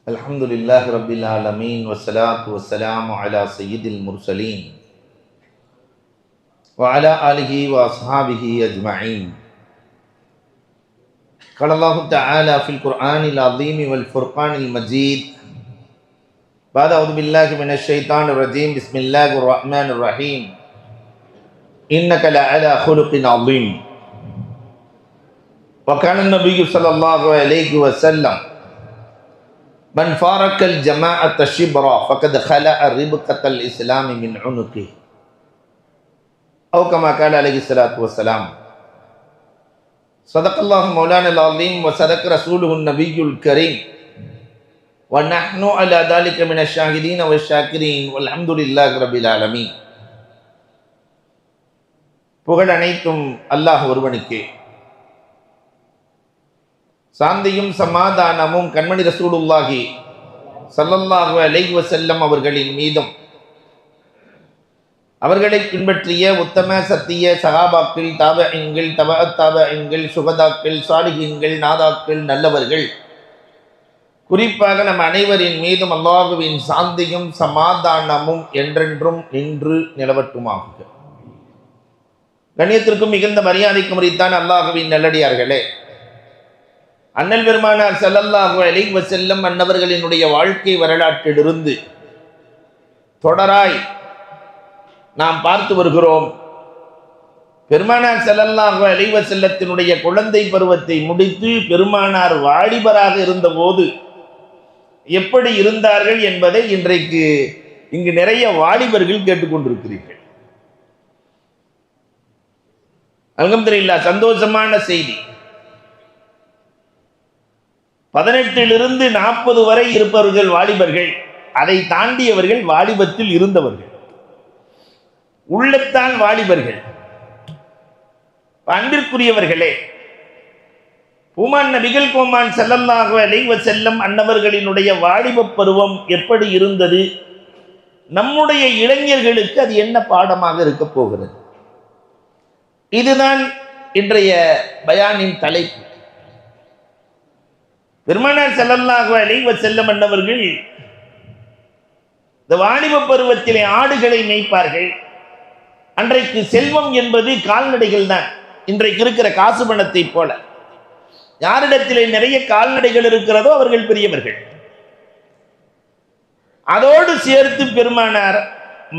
Alhamdulillah Rabbil Alameen wassalatu wassalamu ala sayyidil mursaleen wa ala alihi wa ashabihi ajma'in. Qala Allahu ta'ala fil Qur'anil azim wal furqanil majid. Ba'da a'udhu billahi minash shaitanir rajim. Bismillahir rahmanir rahim. Innaka la'ala khuluqin azim. Wa kana an-nabiyyu sallallahu alayhi wa sallam Man farakal jama'ata shibra faqad khala'a ribqatal islami min unuqi. Aw kama qala alayhi salatu wassalam. Sadaqallahu maulana al-azim wa sadaqa rasuluhu an-nabiyyul karim. Wa nahnu ala dhalika minash shahidin wa syakirin walhamdulillahi rabbil alamin. புகழ் அனைத்தும் அல்லாஹ் ஒருவனுக்கே. சாந்தியும் சமாதானமும் கண்மணி ரசூலுல்லாஹி ஸல்லல்லாஹு அலைஹி வஸல்லம் அவர்களின் மீதும் அவர்களை பின்பற்றிய உத்தம சத்திய சஹாபாக்கள், தாபஈன்கள், தபஅத் தாபஈன்கள், சுஹதாக்கள், சாலிஹீன்கள், நாதாக்கள், நல்லவர்கள், குறிப்பாக நம் அனைவரின் மீதும் அல்லாஹ்வின் சாந்தியும் சமாதானமும் என்றென்றும் நின்று நிலவட்டுமாக. கண்ணியத்திற்கும் மிகுந்த மரியாதைக்கும் உரித்தான அல்லாஹ்வின் நல்லடியார்களே, அண்ணல் பெருமானார் ஸல்லல்லாஹு அலைஹி வஸல்லம் அன்னவர்களினுடைய வாழ்க்கை வரலாற்றிலிருந்து தொடராய் நாம் பார்த்து வருகிறோம். பெருமானார் ஸல்லல்லாஹு அலைஹி வஸல்லத்தினுடைய குழந்தை பருவத்தை முடித்து பெருமானார் வாலிபராக இருந்தபோது எப்படி இருந்தார்கள் என்பதை இன்றைக்கு இங்கு நிறைய வாலிபர்கள் கேட்டுக்கொண்டிருக்கிறீர்கள். அல்ஹம்துலில்லாஹ், சந்தோஷமான செய்தி. 18 to 40 வரை இருப்பவர்கள் வாலிபர்கள், அதை தாண்டியவர்கள் வாலிபத்தில் இருந்தவர்கள், உள்ளத்தான் வாலிபர்கள். அன்பிற்குரியவர்களே, பூமான் நபிகள் கோமான் ஸல்லல்லாஹு அலைஹி வஸல்லம் அன்னவர்களினுடைய வாலிப பருவம் எப்படி இருந்தது, நம்முடைய இளைஞர்களுக்கு அது என்ன பாடமாக இருக்க போகிறது, இதுதான் இன்றைய பயானின் தலைப்பு. பெருமானார் ஸல்லல்லாஹு அலைஹி வஸல்லம் அன்னவர்கள் இந்த வாலிப பருவத்திலே ஆடுகளை மேய்ப்பார்கள். அன்றைக்கு செல்வம் என்பது கால்நடைகள் தான். இன்றைக்கு இருக்கிற காசு பணத்தை போல யாரிடத்திலே நிறைய கால்நடைகள் இருக்கிறதோ அவர்கள் பெரியவர்கள். அதோடு சேர்த்து பெருமானார்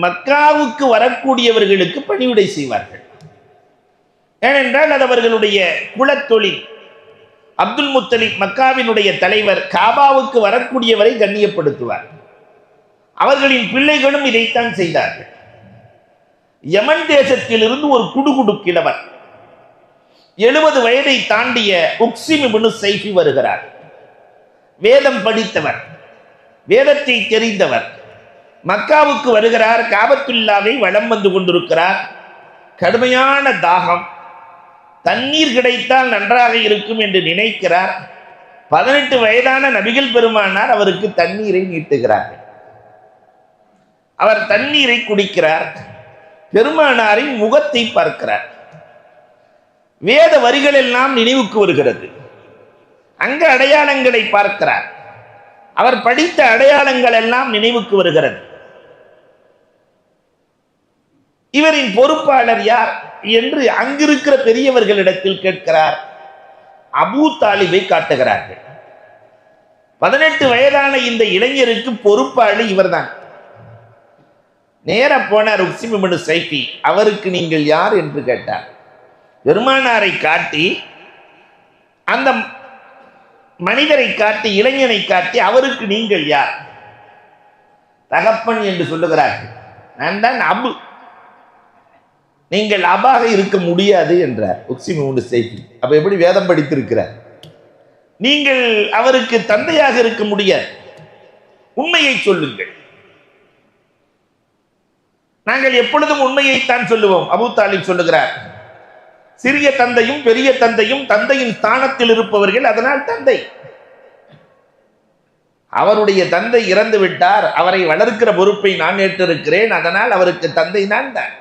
மக்காவுக்கு வரக்கூடியவர்களுக்கு பணிவிடை செய்வார்கள். ஏனென்றால் அது அவர்களுடைய குலத்தொழில். அப்துல் முத்தலிப் மக்காவினுடைய தலைவர் காபாவுக்கு வரக்கூடியவரை கண்ணியப்படுத்துவார். அவர்களின் பிள்ளைகளும் இதைத்தான் செய்தார்கள். யமன் தேசத்திலிருந்து ஒரு குடுகுடு கிழவர் 70 வயதை தாண்டிய உக்ஸிம் இப்னு ஸைஃபி வருகிறார். வேதம் படித்தவர், வேதத்தை தெரிந்தவர். மக்காவுக்கு வருகிறார். காபத்துல்லாவை வலம் வந்து கொண்டிருக்கிறார். கடுமையான தாகம், தண்ணீர் கிடைத்தால் நன்றாக இருக்கும் என்று நினைக்கிறார். 18 வயதான நபிகள் பெருமானார் அவருக்கு தண்ணீரை நீட்டுகிறார்கள். அவர் தண்ணீரை குடிக்கிறார். பெருமானாரின் முகத்தை பார்க்கிறார். வேத வரிகள் எல்லாம் நினைவுக்கு வருகிறது. அங்க அடையாளங்களை பார்க்கிறார். அவர் படித்த அடையாளங்கள் எல்லாம் நினைவுக்கு வருகிறது. இவரின் பொறுப்பாளர் யார் என்று அங்கிருக்கிற பெரியவர்களிடத்தில் கேட்கிறார். அபூ தாலிபை காட்டுகிறார்கள். 18 வயதான இந்த இளைஞருக்கு பொறுப்பாளி இவர்தான். நேர போனார் உக்ஸிம் இப்னு ஸைஃபி. அவருக்கு நீங்கள் யார் என்று கேட்டார். பெருமானாரை காட்டி, அந்த மனிதரை காட்டி, இளைஞனை காட்டி, அவருக்கு நீங்கள் யார்? தகப்பன் என்று சொல்லுகிறார்கள். நான் தான் அபு, நீங்கள் அபாக இருக்க முடியாது என்றார் உக்ஸிம் இப்னு ஸைஃபி. அப்ப எப்படி வேதம் படித்திருக்கிறார்? நீங்கள் அவருக்கு தந்தையாக இருக்க முடியாது, உண்மையை சொல்லுங்கள். நாங்கள் எப்பொழுதும் உண்மையைத்தான் சொல்லுவோம். அபூ தாலிப் சொல்லுகிறார், சிறிய தந்தையும் பெரிய தந்தையும் தந்தையின் ஸ்தானத்தில் இருப்பவர்கள், அதனால் தந்தை. அவருடைய தந்தை இறந்து விட்டார், அவரை வளர்க்கிற பொறுப்பை நான் ஏற்றிருக்கிறேன், அதனால் அவருக்கு தந்தை நான் தான்.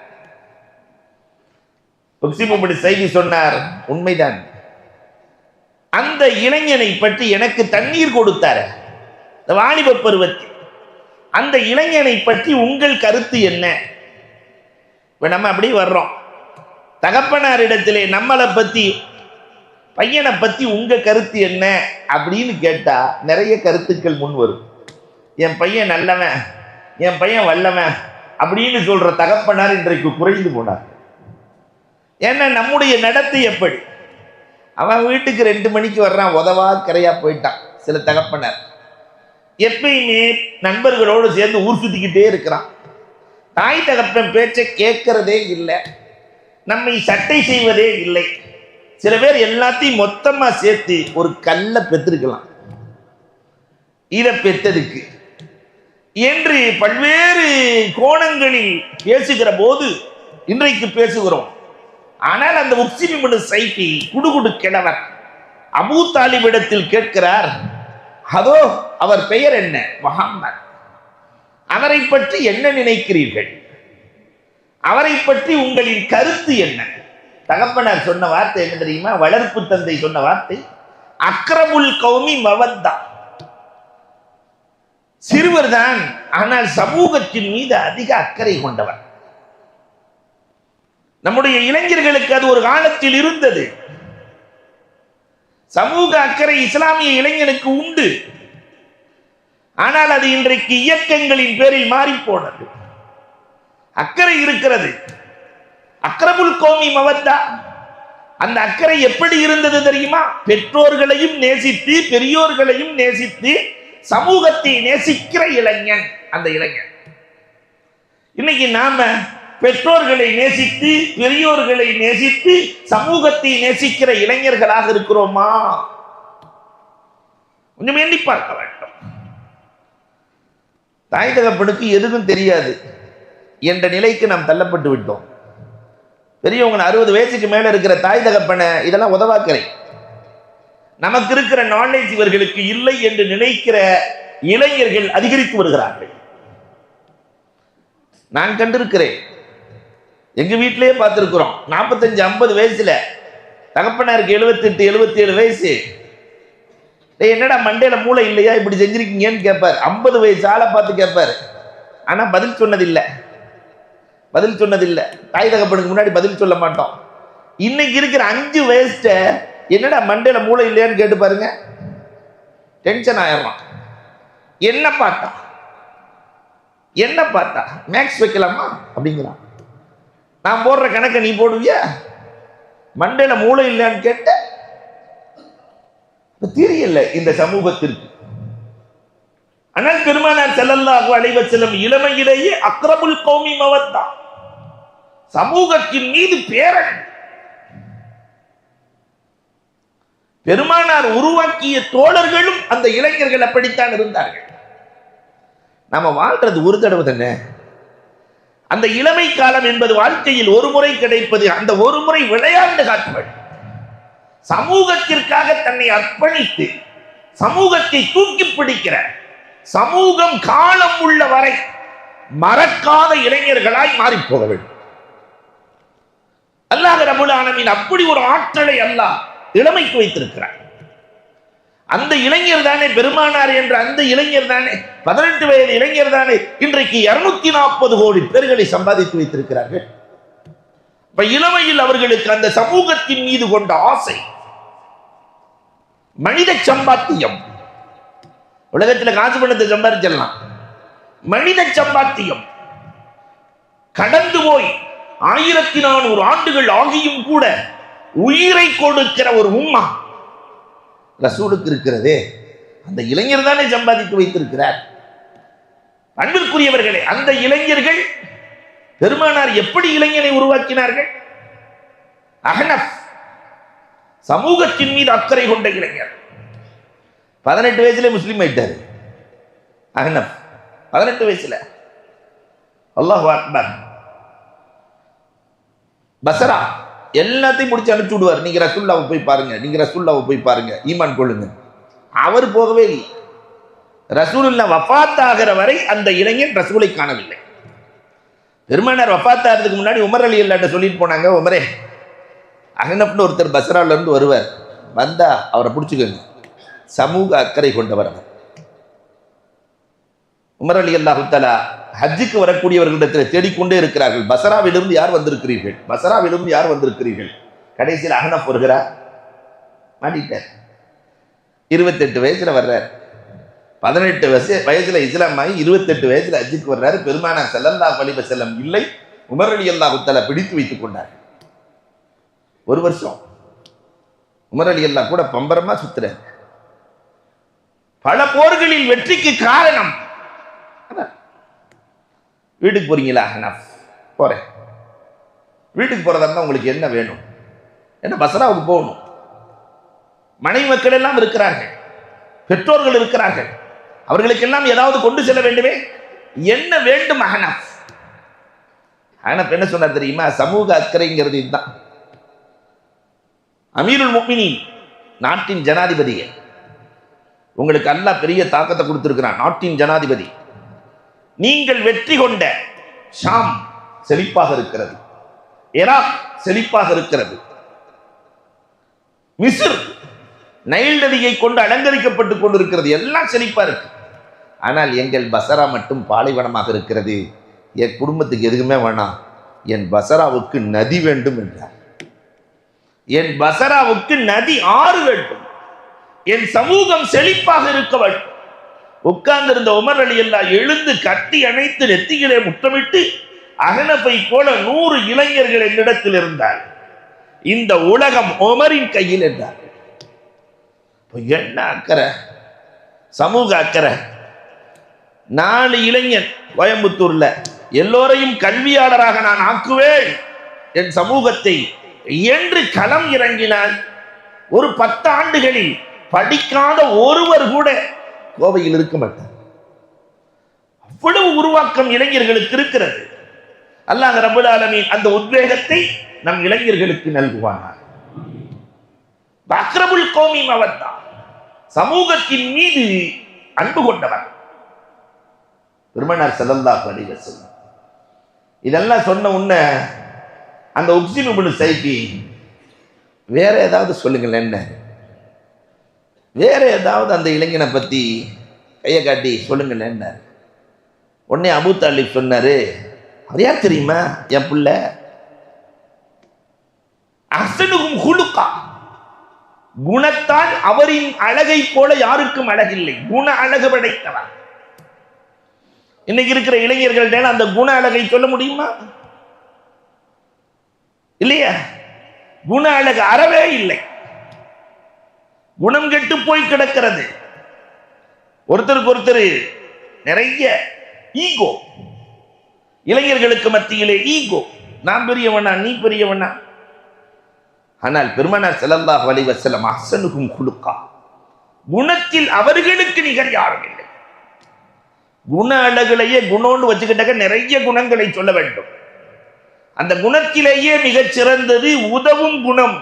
உக்ஸிம் இப்னு ஸைஃபி சொன்னார், உண்மைதான். அந்த இளைஞனை பற்றி எனக்கு தண்ணீர் கொடுத்தார், இந்த வாலிப பருவத்தில் அந்த இளைஞனை பற்றி உங்கள் கருத்து என்ன? இப்ப நம்ம அப்படி வர்றோம், தகப்பனாரிடத்திலே நம்மளை பத்தி, பையனை பத்தி உங்க கருத்து என்ன அப்படின்னு கேட்டா நிறைய கருத்துக்கள் முன் வரும். என் பையன் நல்லவன், என் பையன் வல்லவன் அப்படின்னு சொல்ற தகப்பனார் இன்றைக்கு குறைந்து போனார். ஏன்னா நம்முடைய நடத்தை எப்படி? அவன் வீட்டுக்கு 2 மணிக்கு வர்றான், உதவா கரையா போயிட்டான். சில தகப்பனார் எப்பயுமே நண்பர்களோடு சேர்ந்து ஊர் சுத்திக்கிட்டே இருக்கிறான். தாய் தகப்பன் பேச்சை கேட்கறதே இல்லை, நம்மை சட்டை செய்வதே இல்லை. சில பேர் எல்லாத்தையும் மொத்தமா சேர்த்து ஒரு கல்ல பெற்றிருக்கலாம், இதை பெற்றதுக்கு என்று பல்வேறு கோணங்களில் பேசுகிற போது இன்றைக்கு பேசுகிறோம். ஆனால் அந்த உக்சிமின் சைஃபி குடுகுடு கிழவர் அபூ தாலிபிடத்தில் கேட்கிறார், அதோ அவர் பெயர் என்ன? முஹம்மத். அவரை பற்றி என்ன நினைக்கிறீர்கள்? அவரை பற்றி உங்களின் கருத்து என்ன? தகப்பனார் சொன்ன வார்த்தை என்ன தெரியுமா? வளர்ப்பு தந்தை சொன்ன வார்த்தை, அக்ரமுல் கௌமி மவத்தா. சிறுவர் தான், ஆனால் சமூகத்தின் மீது அதிக அக்கறை கொண்டவர். நம்முடைய இளைஞர்களுக்கு அது ஒரு காலத்தில் இருந்தது. சமூக அக்கறை இஸ்லாமிய இளைஞனுக்கு உண்டு. ஆனால் அது இன்றைக்கு இயக்கங்களின் பேரில் மாறி போனது. அக்கறை இருக்கிறது, அக்ரமுல் கௌமி மவத்தா. அந்த அக்கறை எப்படி இருந்தது தெரியுமா? பெற்றோர்களையும் நேசித்து, பெரியோர்களையும் நேசித்து, சமூகத்தை நேசிக்கிற இளைஞன் அந்த இளைஞன். இன்னைக்கு நாம பெற்றோர்களை நேசித்து, பெரியோர்களை நேசித்து, சமூகத்தை நேசிக்கிற இளைஞர்களாக இருக்கிறோமா? கொஞ்சம் எண்ணி பார்க்க வேண்டும். தாய் தகப்பனுக்கு எதுவும் தெரியாது என்ற நிலைக்கு நாம் தள்ளப்பட்டு விட்டோம். பெரியவங்க 60 வயசுக்கு மேல இருக்கிற தாய் தகப்பனை இதெல்லாம் உதவாக்கரை, நமக்கு இருக்கிற நாலேஜ் இவர்களுக்கு இல்லை என்று நினைக்கிற இளைஞர்கள் அதிகரித்து வருகிறார்கள். நான் கண்டிருக்கிறேன், எங்க வீட்டிலேயே பார்த்திருக்கிறோம். 45-50 வயசுல தகப்பனாருக்கு 78-77 வயசு. என்னடா மண்டையில மூளை இல்லையா, இப்படி செஞ்சிருக்கீங்கன்னு கேட்பார். 50 வயசு ஆளை பார்த்து கேட்பார். ஆனா பதில் சொன்னதில்லை, பதில் சொன்னதில்லை. தாய் தகப்பனுக்கு முன்னாடி பதில் சொல்ல மாட்டோம். இன்னைக்கு இருக்கிற 5 வயசு என்னடா மண்டையில மூளை இல்லையான்னு கேட்டு பாருங்க, டென்ஷன் ஆயிடுறான். என்ன பார்த்தா, என்ன பார்த்தா மேக்ஸ் வைக்கலாமா அப்படிங்கிறான். நான் போடுற கணக்கை நீ போடுவியா? மண்டையில மூளை இல்லையான்னு கேட்ட தெரியல இந்த சமூகத்திற்கு. ஆனால் பெருமானார் ஸல்லல்லாஹு அலைஹி வஸல்லம் இளமையிலேயே அக்ரமுல் கௌமி மவத்தா, சமூகத்தின் மீது பேரன். பெருமானார் உருவாக்கிய தோழர்களும் அந்த இளைஞர்கள் அப்படித்தான் இருந்தார்கள். நாம வாழ்றது ஒரு தடவை தானே. அந்த இளமை காலம் என்பது வாழ்க்கையில் ஒரு முறை கிடைப்பது. அந்த ஒரு முறை விளையாண்டு காட்டுவது, சமூகத்திற்காக தன்னை அர்ப்பணித்து சமூகத்தை தூக்கி பிடிக்கிற, சமூகம் காலம் உள்ள வரை மறக்காத இளைஞர்களாய் மாறி போக வேண்டும். அல்லாஹ் ரப்பல் ஆலமீன் அப்படி ஒரு ஆற்றலை அல்லாஹ் இளமைக்கு வைத்திருக்கிறார். அந்த இளைஞர் தானே பெருமானார் என்ற அந்த இளைஞர் தானே, 18 வயது இளைஞர் தானே இன்றைக்கு 240 கோடி பேர்களை சம்பாதித்து வைத்திருக்கிறார்கள். இளமையில் அவர்களுக்கு அந்த சமூகத்தின் மீது கொண்ட ஆசை, மனித சம்பாத்தியம். உலகத்தில் காசு பணத்தை சம்பாதிச்சிடலாம், மனித சம்பாத்தியம். கடந்து போய் 1400 ஆண்டுகள் ஆகியும் கூட உயிரை கொடுக்கிற ஒரு உம்மா ரசூலுக்கு இருக்கிறதே, அந்த இளைஞர் தானே சம்பாதித்து வைத்திருக்கிறார். அன்பிற்குரியவர்களே, அந்த இளைஞர்கள் பெருமானார் எப்படி இளைஞனை உருவாக்கினார்கள்? அஹ்னஃப், சமூகத்தின் மீது அக்கறை கொண்ட இளைஞர். 18 வயசுல முஸ்லீம் ஆயிட்டாரு அஹ்னஃப், 18 வயசுல. அல்லாஹு அக்பர். பஸ்ரா எல்லாத்தையும் முடிச்சு அனுப்பிச்சு விடுவார். நீங்க ரசூலுல்லாஹ்வை போய் பாருங்க, நீங்க ரசூலுல்லாஹ்வை போய் பாருங்க, ஈமான் கொள்ளுங்க. அவர் போகவே இல்லை. ரசூலுல்லாஹ் வஃபாத் ஆகிற வரை அந்த இளைஞன் ரசூலை காணவில்லை. பெருமானார் வஃபாத் ஆகிறதுக்கு முன்னாடி உமர் ரலியல்லாஹு சொல்லிட்டு போனாங்க, உமரே, அஹ்னஃப்னு ஒருத்தர் பஸ்ரால இருந்து வருவார், வந்தா அவரை பிடிச்சுக்கோங்க, சமூக அக்கறை கொண்டவர் அவர். உமர் ரலியல்லாஹு தஆலா ஹஜ்ஜுக்கு வரக்கூடியவர்களிடத்தில் தேடிக்கொண்டே இருக்கிறார்கள். பஸ்ராவிலிருந்து யார் வந்திருக்கிறீர்கள், பஸ்ராவிலிருந்து யார் வந்திருக்கிறீர்கள். கடைசியில் அஹ்னஃப் வருகிறார், மாட்டிட்டார். 28 வயசுல வர்றார். 18 வயசுல இஸ்லாம் ஆகி 28 வயசுல ஹஜ்ஜுக்கு வர்றாரு. பெருமானார் ஸல்லல்லாஹு அலைஹி வஸல்லம் இல்லை, உமர் ரலியல்லாஹு தஆலா பிடித்து வைத்துக் கொண்டார். ஒரு வருஷம் உமர் ரலியல்லாஹு கூட பம்பரமா சுத்துறார். பல போர்களில் வெற்றிக்கு காரணம். வீட்டுக்கு போறீங்களா? அஹ்னஃப், போறேன். வீட்டுக்கு போறதா இருந்தா உங்களுக்கு என்ன வேணும்? என்ன பஸ்ராவுக்கு போகணும். மனைவி மக்கள் எல்லாம் இருக்கிறார்கள், பெற்றோர்கள் இருக்கிறார்கள், அவர்களுக்கெல்லாம் ஏதாவது கொண்டு செல்ல வேண்டுமே. என்ன வேண்டும் அஹ்னஃப்? அஹ்னஃப் என்ன சொன்னார் தெரியுமா? சமூக அக்கறைங்கிறது இதுதான். அமீருல் முஃமினீன், நாட்டின் ஜனாதிபதியே, உங்களுக்கு அல்லாஹ் பெரிய தாக்கத்தை கொடுத்திருக்கிறான், நாட்டின் ஜனாதிபதி. நீங்கள் வெற்றி கொண்ட ஷாம் செழிப்பாக இருக்கிறது, ஈராக் செழிப்பாக இருக்கிறது, மிஸ்ர் நைல் நதியை கொண்டு அலங்கரிக்கப்பட்டுக் கொண்டிருக்கிறது, எல்லாம் செழிப்பா இருக்கு. ஆனால் எங்கள் பஸ்ரா மட்டும் பாலைவனமாக இருக்கிறது. என் குடும்பத்துக்கு எதுவுமே வேணாம், என் பஸ்ராவுக்கு நதி வேண்டும் என்றார். என் பஸ்ராவுக்கு நதி, ஆறு வேண்டும், என் சமூகம் செழிப்பாக இருக்க வேண்டும். உட்கார்ந்திருந்த உமர் ரலியல்லாஹு எழுந்து கட்டி அணைத்து நெத்தியிலே முத்தமிட்டு, அஹ்னஃபை போல 100 இளைஞர்கள் என்னிடத்தில் இருந்தார், இந்த உலகம் உமரின் கையில் என்றார். என்ன அக்கறை, சமூக அக்கறை. 4 இளைஞன் கோயம்புத்தூர்ல, எல்லோரையும் கல்வியாளராக நான் ஆக்குவேன் என் சமூகத்தை என்று களம் இறங்கினார். ஒரு 10 ஆண்டுகளில் படிக்காத ஒருவர் கூட கோவையில் இருக்க மாட்டார். அவ்வளவு உருவாக்கம் இளைஞர்களுக்கு இருக்கிறது. அல்லாஹ் ரப்பல் ஆலமீன் அந்த உத்வேகத்தை நம் இளைஞர்களுக்கு நல்குவானார். அக்ரமுல் கௌமி மவத்தா, சமூகத்தின் மீது அன்பு கொண்டவர் பெருமானார் ஸல்லல்லாஹு அலைஹி வஸல்லம். இதெல்லாம் சொன்ன உடனே அந்த உக்ஸிம் இப்னு ஸைஃபி, வேற ஏதாவது சொல்லுங்கள், என்ன வேற ஏதாவது அந்த இளைஞனை பத்தி கையை காட்டி சொல்லுங்கள் என்ன. உடனே அபூ தாலிப் சொன்னாரு, அவர் யார் தெரியுமா? என் புள்ள. அஹ்ஸனுஹும் குலுகா, குணத்தால் அவரின் அழகை போல யாருக்கும் அழகில்லை, குண அழகு படைத்தவர். இன்னைக்கு இருக்கிற இளைஞர்கள்ட்ட அந்த குண அழகை சொல்ல முடியுமா? இல்லையா? குண அழகு அறவே இல்லை, குணம் கெட்டு போய் கிடக்கிறது. ஒருத்தருக்கு ஒருத்தர் நிறைய ஈகோ, இளைஞர்களுக்கு மத்தியிலே ஈகோ, நான் பெரியவனா நீ பெரியவனா. ஆனால் பெருமானார் ஸல்லல்லாஹு அலைஹி வஸல்லம் அஹ்ஸனுஹும் குலுகா, குணத்தில் அவர்களுக்கு நிகர் யாரும் இல்லை. குண அழகுலையே குணம்னு வச்சுக்கிட்டாக்க நிறைய குணங்களை சொல்ல வேண்டும். அந்த குணத்திலேயே மிகச் சிறந்தது உதவும் குணம்.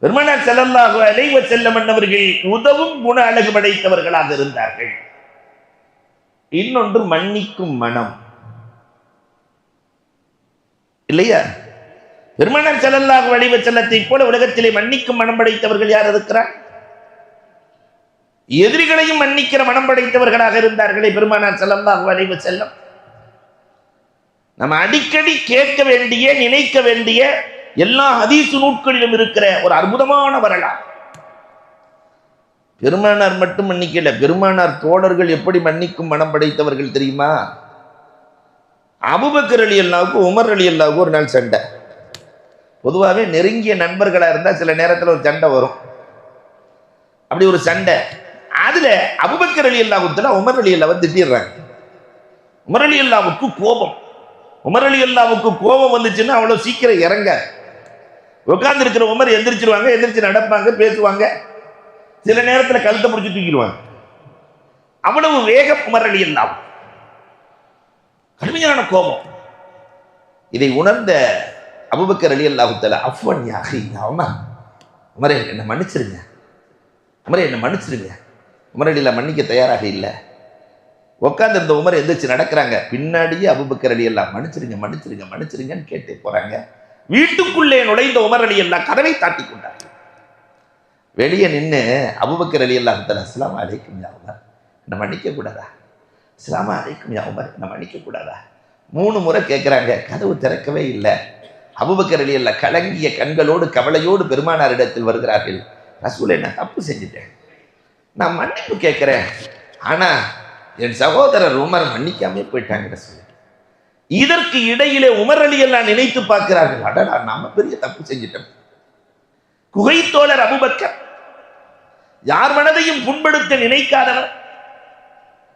பெருமானார் ஸல்லல்லாஹு அலைஹி வஸல்லம் அவர்கள் உதவும் குண அழகு படைத்தவர்களாக இருந்தார்கள். இன்னொன்று மன்னிக்கும் மனம், இல்லையா? பெருமானார் ஸல்லல்லாஹு அலைஹி வஸல்லத்தை போல உலகத்திலே மன்னிக்கும் மனம் படைத்தவர்கள் யார் இருக்கிறார்? எதிரிகளையும் மன்னிக்கிற மனம் படைத்தவர்களாக இருந்தார்களே பெருமானார் ஸல்லல்லாஹு அலைஹி வஸல்லம். நம்ம அடிக்கடி கேட்க வேண்டிய, நினைக்க வேண்டிய எல்லா ஹதீஸ் நூட்களிலும் இருக்கிற ஒரு அற்புதமான வரலாறு. பெருமானார் மட்டும் மன்னிக்கல, பெருமானார் தோழர்கள் எப்படி மன்னிக்கும் மனம் படைத்தவர்கள் தெரியுமா? அபூபக்கர் ரலியல்லாஹு உமர் ரலியல்லாஹு ஒரு நாள் சண்டை. பொதுவாகவே நெருங்கிய நண்பர்களா இருந்தா சில நேரத்தில் ஒரு சண்டை வரும். அப்படி ஒரு சண்டை, அதுல அபூபக்கர் ரலியல்லாஹு உமர் ரலியல்லாஹு திட்டிடுறாங்க. உமர் ரலியல்லாஹுக்கு கோபம். உமர் ரலியல்லாஹுக்கு கோபம் வந்துச்சுன்னா அவ்வளவு சீக்கிரம் இறங்க. உட்கார்ந்து இருக்கிற உமர் எந்திரிச்சிருவாங்க, எந்திரிச்சு நடப்பாங்க, பேசுவாங்க, சில நேரத்தில் கழுத்தை முடிச்சு தூக்கிடுவாங்க. அவ்வளவு வேகம் உமர் ரலியல்லாஹு, கடுமையான கோபம். இதை உணர்ந்த அபூபக்கர் ரலியல்லாஹு தஆலா, அஃவன் யா அஹி, உமரே என்னை மன்னிச்சிருங்க, உமரே என்னை மன்னிச்சிருங்க. உமர் ரலியல்லாஹு மன்னிக்க தயாராக இல்லை. உட்கார்ந்து இருந்த உமர் எந்திரிச்சு நடக்கிறாங்க, பின்னாடியே அபூபக்கர் ரலியல்லாஹு மன்னிச்சிருங்க மன்னிச்சிருங்க மன்னிச்சிருங்கன்னு கேட்டே போறாங்க. வீட்டுக்குள்ளே நுழைந்த உமர் ரலியல்லாஹு கதவை தாட்டி கொண்டார். வெளியே நின்று அபூபக்கர் ரலியல்லாஹு தஆலா, அஸ்ஸலாமு அலைக்கும் யா உமர், என்னை மன்னிக்க கூடாதா? அஸ்ஸலாமு அலைக்கும் யா உமர், நம்ம மன்னிக்க கூடாதா? 3 முறை கேட்குறாங்க, கதவு திறக்கவே இல்லை. அபூபக்கர் ரலியல்லாஹு கலங்கிய கண்களோடு கவலையோடு பெருமானாரிடத்தில் வருகிறார்கள். ரசூலே, நான் தப்பு செஞ்சுட்டேன், நான் மன்னிப்பு கேட்கிறேன், ஆனா என் சகோதரர் உமர் மன்னிக்காமே போயிட்டாங்க ரசூலே. இதற்கு இடையிலே உமர் ரலியல்லாஹு நினைத்து பார்க்கிறார்கள், அடடா நாம பெரிய தப்பு செஞ்சிட்டோம். குகைத்தோழர் அபூபக்கர், யார் மனதையும் புண்படுத்த நினைக்காதவர்,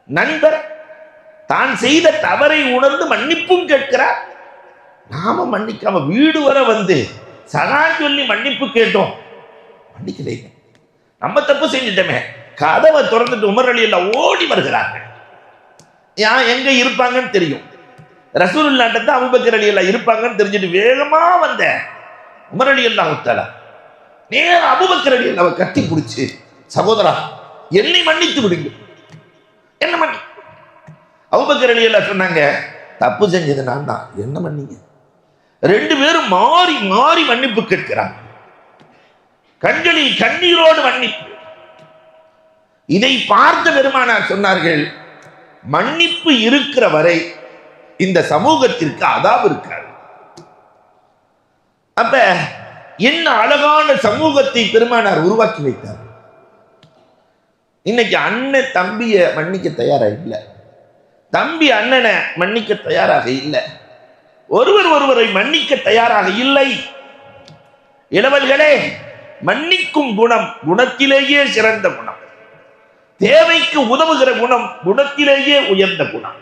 நண்பர், தான் செய்த தவறை உணர்ந்து மன்னிப்பும் கேட்கிறார். நாம மன்னிக்காம வீடு வர வந்து சனா சொல்லி மன்னிப்பு கேட்டோம், மன்னிக்கலை, நம்ம தப்பு செஞ்சிட்டோமே. கதவை திறந்துட்டு உமர் ரலியல்லாஹு ஓடி வருகிறார்கள். எங்க இருப்பாங்கன்னு தெரியும், ரசூலுல்லாஹ் தான் அபூபக்கர் ரலியல்லாஹு இருப்பாங்கன்னு தெரிஞ்சுட்டு வேகமா வந்த உமர் ரலியல்லாஹு தஆலா நேர அபூபக்கர் ரலியல்லாஹு கட்டி பிடிச்சு, சகோதரா என்னை மன்னித்து விடுங்க, என்ன மன்னி. அபூபக்கர் ரலியல்லாஹு சொன்னாங்க, தப்பு செஞ்சது நான் தான், என்ன மன்னிங்க. 2 பேரும் மாறி மாறி மன்னிப்பு கேட்கிறாங்க, கண்களில் கண்ணீரோடு மன்னிப்பு. இதை பார்த்த பெருமானார் சொன்னார்கள், மன்னிப்பு இருக்கிற வரை இந்த சமூகத்திற்கு அதாபு இருக்காது. அப்ப என்ன அழகான சமூகத்தை பெருமானார் உருவாக்கி வைத்தார். இன்னைக்கு அண்ணன் தம்பிய மன்னிக்க தயாரா இல்லை, தம்பி அண்ணனை மன்னிக்க தயாராக இல்லை, ஒருவர் ஒருவரை மன்னிக்க தயாராக இல்லை. இளவல்களே, மன்னிக்கும் குணம் குணத்திலேயே சிறந்த குணம், தேவைக்கு உதவுகிற குணம் குணத்திலேயே உயர்ந்த குணம்.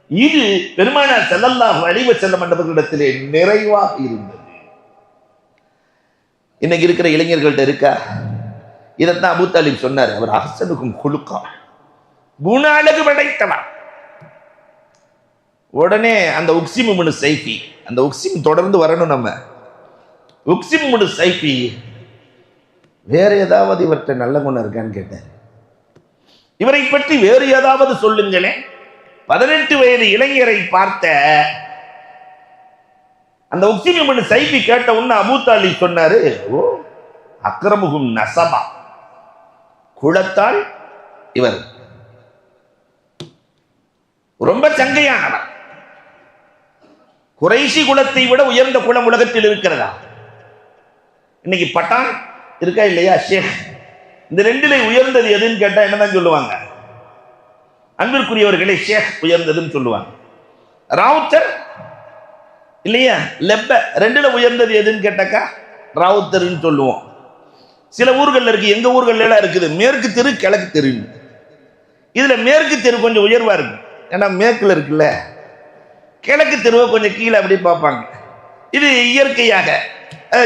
இது பெருமானார் ஸல்லல்லாஹு அலைஹி வஸல்லம் மண்டபத்திலே நிறைவாக இருந்தது. இன்னைக்கு இருக்கிற இளைஞர்கள்ட்ட இருக்கா? இதைத்தான் அபூ தாலிப் சொன்னார், அவர் அஹ்ஸனுக்கும் குலுகா, குண அழகு படைத்தவர். உடனே அந்த உக்ஸிம் இப்னு ஸைஃபி, அந்த உக்ஸிம் தொடர்ந்து வரணும், நம்ம உக்ஸிம் இப்னு ஸைஃபி வேற ஏதாவது இவர்கிட்ட நல்ல குணம் இருக்கான்னு கேட்டார். இவரை பற்றி வேறு ஏதாவது சொல்லுங்களேன். 18 வயது இளைஞரை பார்த்த அந்த உக்ஸிம் இப்னு ஸைஃபி கேட்ட உடனே அபூ தாலிப் சொன்னாரு, ஓ அக்ரமுஹும் நஸபா, குலத்தால் இவர் ரொம்ப சங்கையானவர். குறைஷி குலத்தை விட உயர்ந்த குலம் உலகத்தில் இருக்கிறதா? இன்னைக்கு பட்டான் இருக்கா இல்லையா, ஷேக், இந்த 2ல உயர்ந்தது எதுன்னு கேட்டா என்னதான் சொல்லுவாங்க? அன்பிற்குரியவர்களே, ஷேக் உயர்ந்ததுன்னு சொல்லுவாங்க. ராவுத்தர் இல்லையா, லெப்ப, 2ல உயர்ந்தது எதுன்னு கேட்டாக்கா ராவுத்தர்ன்னு சொல்லுவோம். சில ஊர்கள் இருக்கு, எங்க ஊர்கள் எல்லாம் இருக்குது, மேற்கு தெரு கிழக்கு தெரு. இதுல மேற்கு தெரு கொஞ்சம் உயர்வா இருக்கு, ஏன்னா மேற்குல இருக்குல்ல. கிழக்கு தெருவை கொஞ்சம் கீழே அப்படி பார்ப்பாங்க. இது இயற்கையாக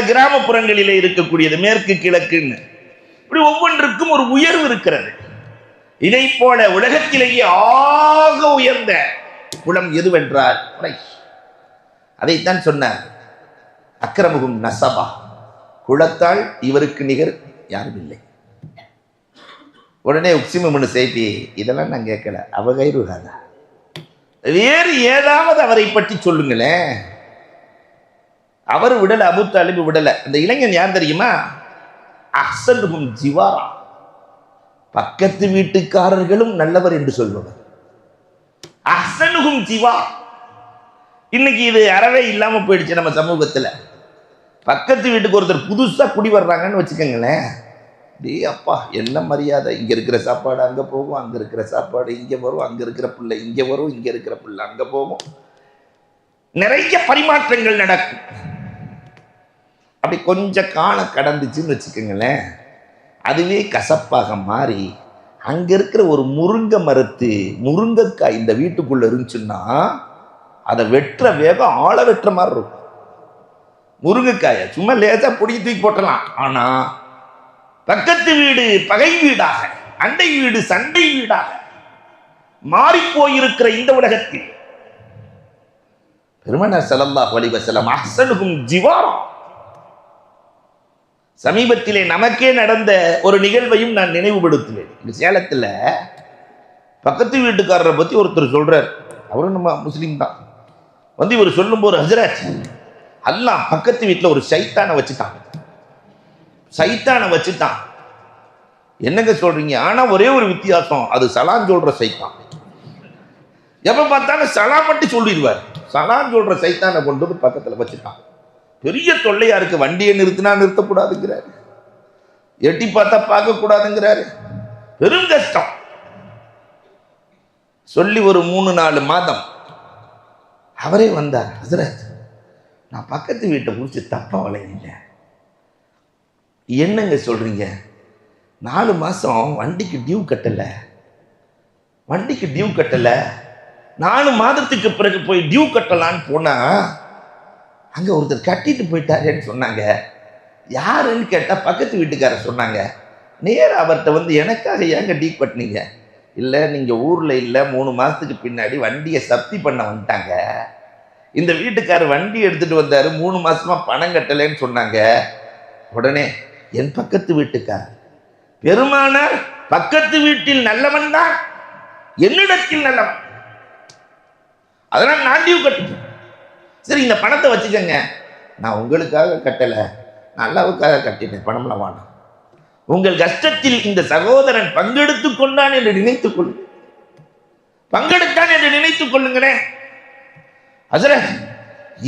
கிராமப்புறங்களிலே இருக்கக்கூடியது, மேற்கு கிழக்குன்னு. இப்படி ஒவ்வொன்றுக்கும் ஒரு உயர்வு இருக்கிறது. இதை போல உலகத்திலேயே ஆக உயர்ந்த குலம் எதுவென்றால் குறைஷ். அதைத்தான் சொன்னார், அக்ரமுஹும் நஸபா, குலத்தால் இவருக்கு நிகர் யாரும் இல்லை. உடனே உக்ஸிம் இப்னு ஸைஃபி, இதெல்லாம் நான் கேட்கல, அவகைருஹாதா, வேறு ஏதாவது அவரை பற்றி சொல்லுங்களேன். அவர் விடல, அபூ தாலிப் விடல. அந்த இளைஞன் யார் தெரியுமா? அஹ்ஸனுஹும் ஜிவாரா, பக்கத்து வீட்டுக்காரர்களும் நல்லவர் என்று சொல்பவர். அஹ்ஸனுஹும் ஜிவார். இன்னைக்கு இது அறவே இல்லாம போயிடுச்சு நம்ம சமூகத்துல. பக்கத்து வீட்டுக்கு ஒருத்தர் புதுசா குடி வர்றாங்கன்னு வச்சுக்கோங்களேன், டே அப்பா என்ன மரியாதை, இங்க இருக்கிற சாப்பாடு அங்க போகும், அங்க இருக்கிற சாப்பாடு இங்க வரும், அங்க இருக்கிற பிள்ளை இங்க வரும், இங்க இருக்கிற பிள்ளை அங்க போகும், நிறைய பரிமாற்றங்கள் நடக்கும். அப்படி கொஞ்சம் காலம் கடந்துச்சுன்னு வச்சுக்கோங்களேன், அதுவே கசப்பாக மாறி அங்க இருக்கிற ஒரு முருங்கை மரத்து முருங்கைக்காய் இந்த வீட்டுக்குள்ள இருந்துச்சுன்னா அதை வெட்டுற வேகம் ஆளை வெட்டுற மாதிரி இருக்கும். முருங்கைக்காயை சும்மா லேசா பொடி தூக்கி போட்டலாம். ஆனா பக்கத்து வீடு பகை வீடாக, அண்டை வீடு சண்டை வீடாக மாறி போயிருக்கிற இந்த உலகத்தில் பெருமானார் ஸல்லல்லாஹு அலைஹி வஸல்லம் அஹ்ஸனுஹும் ஜிவாரா. சமீபத்திலே நமக்கே நடந்த ஒரு நிகழ்வையும் நான் நினைவுபடுத்துவேன். இந்த சேலத்துல பக்கத்து வீட்டுக்காரரை பத்தி ஒருத்தர் சொல்றார், அவரும் நம்ம முஸ்லீம் தான். வந்து இவர் சொல்லும் போது, ஹஜ்ரத், அல்லாஹ் பக்கத்து வீட்டில் ஒரு சைத்தானை வச்சுட்டான், சைத்தானை வச்சுட்டான். என்னங்க சொல்றீங்க? ஆனா ஒரே ஒரு வித்தியாசம், அது சலான் சொல்ற சைத்தான். எப்ப பார்த்தாலும் சலாம் மட்டும் சொல்லிடுவார். சலாம் சொல்ற சைத்தானை கொண்டு வந்து பக்கத்துல வச்சுட்டான். பெரிய தொல்லையா இருக்கு. வண்டியை நிறுத்தினா நிறுத்தக்கூடாதுங்கிறாரு, எட்டி பார்த்தா பார்க்க கூடாதுங்கிறாரு. பெரும் கஷ்டம். சொல்லி ஒரு 3-4 மாதம் அவரே வந்தார். ஹசரத், நான் பக்கத்து வீட்டை குறித்து தப்பா வளைங்க. என்னங்க சொல்றீங்க? 4 மாசம் வண்டிக்கு டியூ கட்டல. 4 மாதத்துக்கு பிறகு போய் டியூ கட்டலான்னு போனா அங்க ஒருத்தர் கட்டிட்டு போயிட்டாருன்னு சொன்னாங்க. யாருன்னு கேட்டா பக்கத்து வீட்டுக்காரர் சொன்னாங்க. நேர அவர்கிட்ட வந்து, எனக்காக ஏங்க டியூ கட்டினீங்க? இல்லை, நீங்க ஊர்ல இல்லை, 3 மாசத்துக்கு பின்னாடி வண்டியை சப்தி பண்ண வந்துட்டாங்க. இந்த வீட்டுக்காரர் வண்டி எடுத்துட்டு வந்தாரு, 3 மாசமா பணம் கட்டலைன்னு சொன்னாங்க. உடனே என் பக்கத்து வீட்டுக்காரர், பெருமானார் பக்கத்து வீட்டில் நல்லவன் தான், என்னிடத்தில் நல்லவன், அதனால் நான் டியூ கட்டிட்டேன். சரி, இந்த பணத்தை வச்சுக்கங்க, நான் உங்களுக்காக கட்டல, நான் அல்லாவுக்காக கட்டிட்டேன், பணம்லாம் வேணாம். உங்கள் கஷ்டத்தில் இந்த சகோதரன் பங்கெடுத்துக் கொண்டான் என்று நினைத்துக் கொள்ளுங்க, பங்கெடுத்தான் என்று நினைத்துக் கொள்ளுங்களேன். ஹசரத்,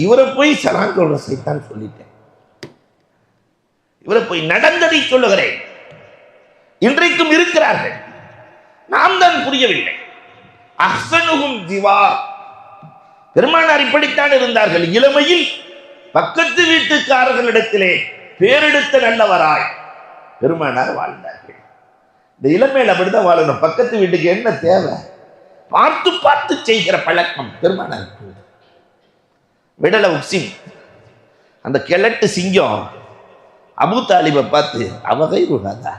இவரை போய் சலாம் சொல்ற சைத்தான் சொல்லிட்டேன், இவரை போய் நடந்ததை சொல்லுகிறேன். இன்றைக்கும் இருக்கிறார்கள், நாம் தான் புரியவில்லை. அஹ்சனுஹும் ஜிவா, பெருமானார் இப்படித்தான் இருந்தார்கள். இளமையில் பக்கத்து வீட்டுக்காரர்களிடத்திலே பேரெடுத்த நல்லவராய் பெருமானார் வாழ்ந்தார்கள். இந்த இளமையில் அப்படிதான் வாழணும். பக்கத்து வீட்டுக்கு என்ன தேவை பார்த்து பார்த்து செய்கிற பழக்கம் பெருமானார். விடல உக்சிம், அந்த கிழட்டு சிங்கம் அபூ தாலிபை பார்த்து, அவகை ருஹாதா,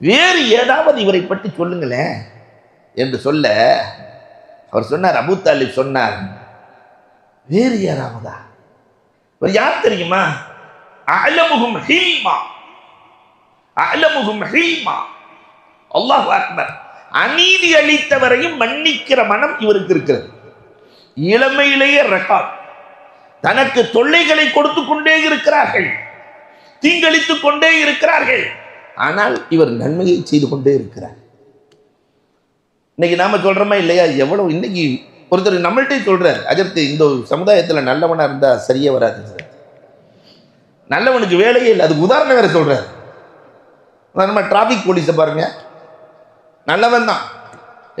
வேறு ஏதாவது இவரை பற்றி சொல்லுங்களேன் என்று சொல்ல, அவர் சொன்னார், அபூ தாலிப் சொன்னார், வேறு யாராவதா? இவர் யார் தெரியுமா? அலமுகும் ஹில்மா, அலமுகும் ஹில்மா. அல்லாஹ் அக்பர். அநீதி அளித்தவரையும் மன்னிக்கிற மனம் இவருக்கு இருக்கிறது. இளமையிலேயே ரெக்கார்ட். தனக்கு தொல்லைகளை கொடுத்து கொண்டே இருக்கிறார்கள், தீங்களித்துக் கொண்டே இருக்கிறார்கள், ஆனால் இவர் நன்மையை செய்து கொண்டே இருக்கிறார். இன்னைக்கு நாம சொல்றோமா இல்லையா? எவ்வளவு இன்னைக்கு ஒருத்தர் நம்மள்கிட்ட சொல்றார், அஜர்த்து, இந்த சமுதாயத்தில் நல்லவனா இருந்தா சரியே வராது, நல்லவனுக்கு வேலையே இல்லை. அதுக்கு உதாரணம் வேற சொல்றாரு. நம்ம டிராபிக் போலீஸை பாருங்க, நல்லவன் தான்,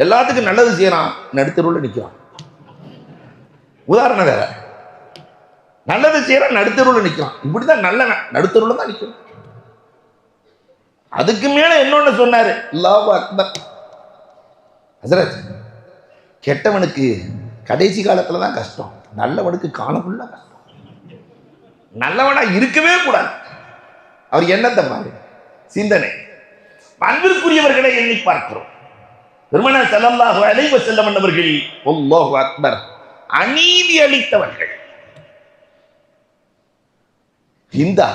எல்லாத்துக்கும் நல்லது செய்யறான், நடுத்தருவில் நிற்கிறான். உதாரணம் வேற. நல்லது செய்யறான், நடுத்தருவில் நிற்கிறான். இப்படிதான் நல்லவன் நடுத்தருவில் தான் நிற்கிறான். அதுக்கு மேல என்னொன்னு சொன்னாரு, அல்லாஹ் அக்பர். ஹசரத், கெட்டவனுக்கு கடைசி காலத்துல தான் கஷ்டம், நல்லவனுக்கு காலமுள்ள கஷ்டம். நல்லவனா இருக்கவே கூடாது. அவர் என்னத்தை பாரு, சிந்தனை. அன்பிற்குரியவர்களை எண்ணி பார்க்கிறோம். பெருமானார் ஸல்லல்லாஹு அலைஹி வஸல்லம் அவர்கள் அல்லாஹு அக்பர், அநீதி அளித்தவர்கள். ஹிந்தா,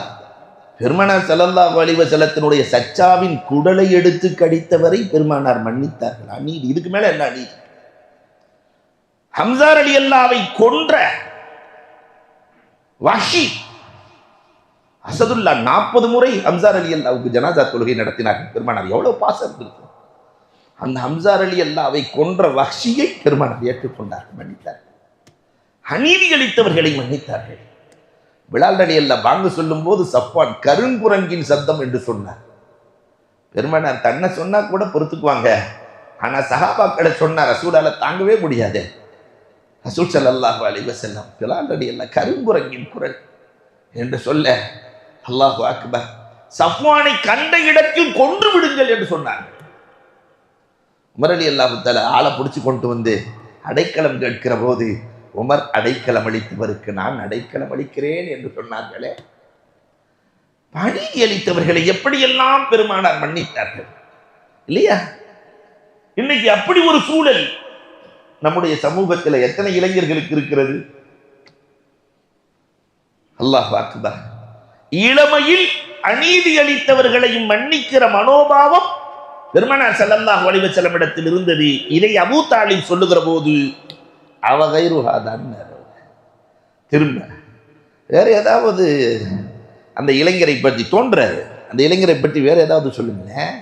பெருமானார் ஸல்லல்லாஹு அலைஹி வஸல்லத்தினுடைய சச்சாவின் குடலை எடுத்து கடித்தவரை பெருமானார் மன்னித்தார்கள். அநீதி, இதுக்கு மேல என்ன அநீதி? ஹம்ஸா ரலியல்லாஹுவை கொன்ற வஹ்ஷி அசதுல்லா 40 முறை ஹம்ஸா ரலியல்லாஹுவுக்கு ஜனாஸா தொழுகை நடத்தினார்கள். பெருமானார் எவ்வளவு பாசம் இருக்கும். அந்த ஹம்ஸா ரலியல்லாஹுவை கொன்ற வஹ்ஷியை பெருமானார் ஏற்றுக்கொண்டார்கள், மன்னித்தார்கள். அநீதி அளித்தவர்களை மன்னித்தார்கள். பிலால் ரலியல்லாஹு பாங்கு சொல்லும் போது சஃப்வான் கருங்குரங்கின் சப்தம் என்று சொன்னார். பெருமானார் தன்னை சொன்னா கூட பொறுத்துக்குவாங்க, ஆனா சஹாபாக்களை சொன்னா ரசூலால தாங்கவே முடியாது. ரசூல் ஸல்லல்லாஹு அலைஹி வஸல்லம் பிலால் ரலியல்லாஹு கருங்குரங்கின் குரல் என்று சொல்ல, அல்லாஹு அக்பர், சஃப்வானை கண்ட இடத்தில் கொன்று விடுங்கள் என்று சொன்னார். உமர் ரலியல்லாஹு தஆலா ஆளை பிடிச்சு கொண்டு வந்து அடைக்கலம் கேட்கிற போது, உமர் அடைக்கலம் அளித்தவருக்கு நான் அடைக்கலம் அளிக்கிறேன் என்று சொன்னார்களே. அநீதி அளித்தவர்களை எப்படியெல்லாம் பெருமானார் மன்னித்தார்கள் இல்லையா? இன்னைக்கு அப்படி ஒரு சூழல் நம்முடைய சமூகத்தில் எத்தனை இளைஞர்களுக்கு இருக்கிறது? அல்லாஹ் அக்பர். இளமையில் அநீதி அளித்தவர்களையும் மன்னிக்கிற மனோபாவம் பெருமானார் ஸல்லல்லாஹு அலைஹி வஸல்லம் இடத்தில் இருந்தது. இதை அபூ தாலிப் சொல்லுகிற போது அவகைருஹாதான், திரும்ப வேற ஏதாவது அந்த இளைஞரை பற்றி தோன்றாரு, அந்த இளைஞரை பற்றி வேற ஏதாவது சொல்லுங்களேன்.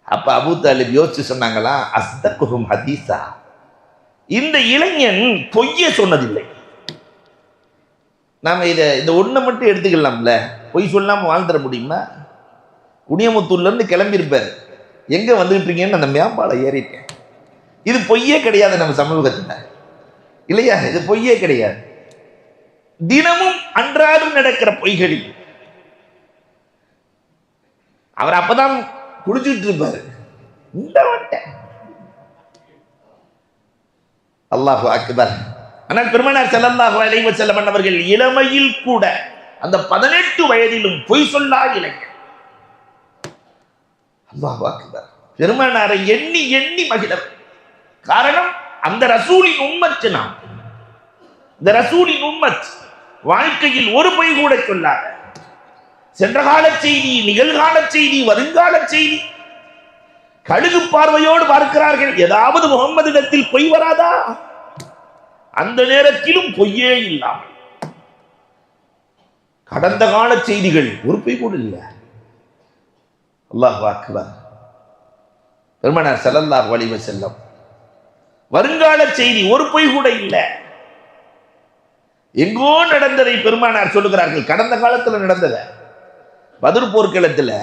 அப்ப அபூ தாலிப் யோசிச்சு சொன்னாங்களா, அஸ்தகுஹும் ஹதீஸா, இந்த இளைஞன் பொய்ய சொன்னதில்லை. நாம இந்த ஒண்ணை மட்டும் எடுத்துக்கலாம்ல. பொய் சொல்லாம வாழ்ந்துட முடியுமா? குனியமுத்தூர்ல இருந்து கிளம்பியிருப்பார். எங்க வந்துகிட்டு இருக்கீங்கன்னு அந்த மேம்பாலை ஏறிட்டேன். இது பொய்யே கிடையாது நம்ம சமூகத்துல, இல்லையா? இது பொய்யே கிடையாது. தினமும் அன்றாடம் நடக்கிற பொய்களில் அவர் அப்பதான் குடிச்சுட்டு இருப்பாரு. அல்லாஹு அக்பர். ஆனால் பெருமானார் ஸல்லல்லாஹு அலைஹி வஸல்லம் அவர்கள் இளமையில் கூட அந்த 18 வயதிலும் பொய் சொல்லா இளைஞர். அல்லாஹு அக்பர். பெருமானாரை எண்ணி எண்ணி மகிழவர். காரணம், அந்த ரசூலின் உம்மத். நாம் இந்த ரசூலின் உம்மத் வாழ்க்கையில் ஒரு பொய் கூட சொல்லாத. சென்ற கால செய்தி, நிகழ்கால செய்தி, வருங்கால செய்தி கழுகு பார்வையோடு பார்க்கிறார்கள். ஏதாவது முகம்மதிடத்தில் பொய் வராதா? அந்த நேரத்திலும் பொய்யே இல்லாமல் கடந்த கால செய்திகள் ஒரு பொய் கூட இல்லை. அல்லாஹ் அக்பர். பெருமானார் ஸல்லல்லாஹு அலைஹி வஸல்லம் வருங்கால செய்தி ஒரு பொய் கூட இல்லை. எங்கோ நடந்ததை பெருமானார் சொல்லுகிறார்கள். கடந்த காலத்தில் நடந்தத பத்ர் போர்க்களத்தில்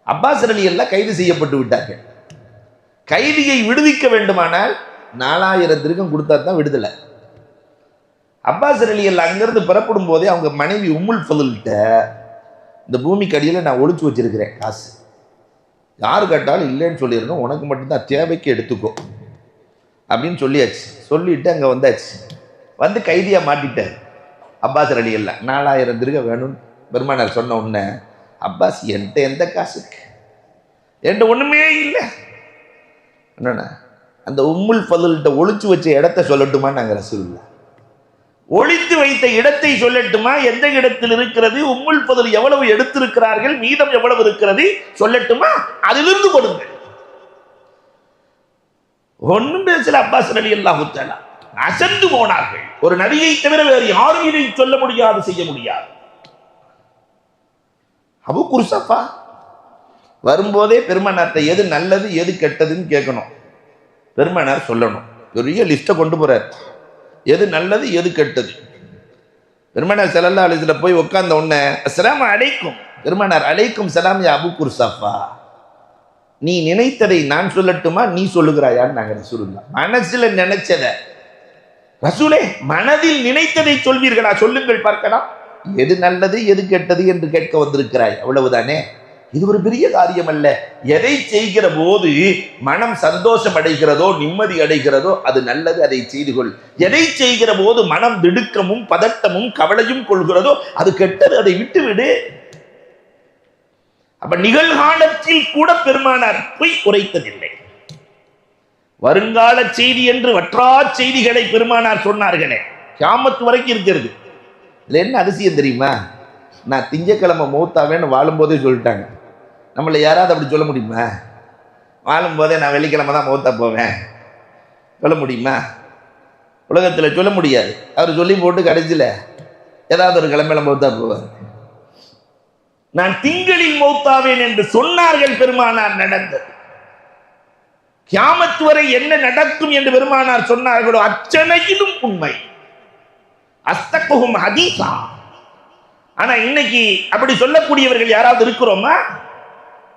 அப்பாஸ் ரலியல்லாஹு கைது செய்யப்பட்டு விட்டார்கள். கைதியை விடுவிக்க வேண்டுமானால் 4000 திர்ஹம் கொடுத்தா தான் விடுதலை. அப்பாஸ் ரலியல்லாஹு அங்கிருந்து புறப்படும் போதே அவங்க மனைவி உம்முல் ஃபதுல்கிட்ட, இந்த பூமிக்கு அடியில் நான் ஒளிச்சு வச்சிருக்கிறேன் காசு, யாரு கேட்டாலும் இல்லைன்னு சொல்லிடணும், உனக்கு மட்டும்தான், தேவைக்கு எடுத்துக்கோ அப்படின்னு சொல்லியாச்சு. சொல்லிட்டு அங்கே வந்தாச்சு. வந்து கைதியா மாட்டிட்டார் அப்பாஸ் ரலியல்லாஹு. 4000 திர்ஹம் வேணும்னு பெருமானார் சொன்ன உடனே, அப்பாஸ் என்கிட்ட எந்த காசு இருக்கு, என்கிட்ட ஒண்ணுமே இல்லை. என்னன்னா அந்த உம்முல் ஃபதுல்கிட்ட ஒளிச்சு வச்ச இடத்தை சொல்லட்டுமா? நாங்கள் ரசூலுல்லாஹ் ஒளித்து வைத்த இடத்தை சொல்லட்டுமா? எந்த இடத்தில் இருக்கிறது, உம்முல் ஃபதுல் எவ்வளவு எடுத்திருக்கிறார்கள், மீதம் எவ்வளவு இருக்கிறது சொல்லட்டுமா? அதிலிருந்து கொடுங்க. ஒன்னும் பேசல அப்பாஸ் ரலியல்லாஹு தஆலா. அசந்து போனார்கள். ஒரு நபியை தவிர வேறு யாரும் இதை சொல்ல முடியாது, செய்ய முடியாது. அபூ குர்ஸஃபா வரும்போதே பெருமானார்ட்ட எது நல்லது எது கெட்டதுன்னு கேட்கணும். பெருமானார் சொல்லணும். பெரிய லிஸ்ட்டை கொண்டு போறார், எது நல்லது எது கெட்டது. பெருமானார் ஸல்லல்லாஹு அலைஹி வஸல்லம் போய் உட்கார்ந்த உடனே, அஸ்ஸலாமு அலைக்கும். பெருமானார், அலைக்கும் சலாம் யா அபூ குர்ஸஃபா. நீ நினைத்ததை நான் சொல்லட்டுமா, நீ சொல்லுகிறாயான்னு நாங்கள் ரசூலுல்லாஹ். மனசுல நினைச்சத ரசூலே, மனதில் நினைத்ததை சொல்வீர்களா? சொல்லுங்கள் பார்க்கலாம். எது நல்லது எது கெட்டது என்று கேட்க வந்திருக்கிறாய், அவ்வளவுதானே. இது ஒரு பெரிய காரியம் அல்ல. எதை செய்கிற போது மனம் சந்தோஷம் அடைகிறதோ, நிம்மதி அடைகிறதோ அது நல்லது, அதை செய்து கொள். எதை செய்கிற போது மனம் திடுக்கமும் பதட்டமும் கவலையும் கொள்கிறதோ அது கெட்டது, அதை விட்டுவிடு. அப்ப நிகழ்காலத்தில் கூட பெருமானார் பொய் உரைத்ததில்லை. வருங்கால செய்தி என்று வற்றா செய்திகளை பெருமானார் சொன்னார்களே, கியாமத் வரைக்கும் இருக்கிறது. இதுல என்ன அதிசயம் தெரியுமா? நான் திங்கக்கிழமை மௌத்தாவேன்னு வாழும்போதே சொல்லிட்டாங்க. நம்மளை யாராவது அப்படி சொல்ல முடியுமா? வாழும்போதே நான் வெள்ளிக்கிழமை தான் மௌத்தா போவேன் சொல்ல முடியுமா? உலகத்தில் சொல்ல முடியாது. அவர் சொல்லி போட்டு கடைசியில் ஏதாவது ஒரு கிழமையில மௌத்தா போவார். நான் திங்களில் மௌத்தாவேன் என்று சொன்னார்கள் பெருமானார், நடந்தது. கியாமத் வரை என்ன நடக்கும் என்று பெருமானார் சொன்னார்களோ அச்சனையிலும் உண்மை. அஸ்தகுஹும் ஹதீஸா. ஆனா இன்னைக்கு அப்படி சொல்லக்கூடியவர்கள் யாராவது இருக்கிறோமா?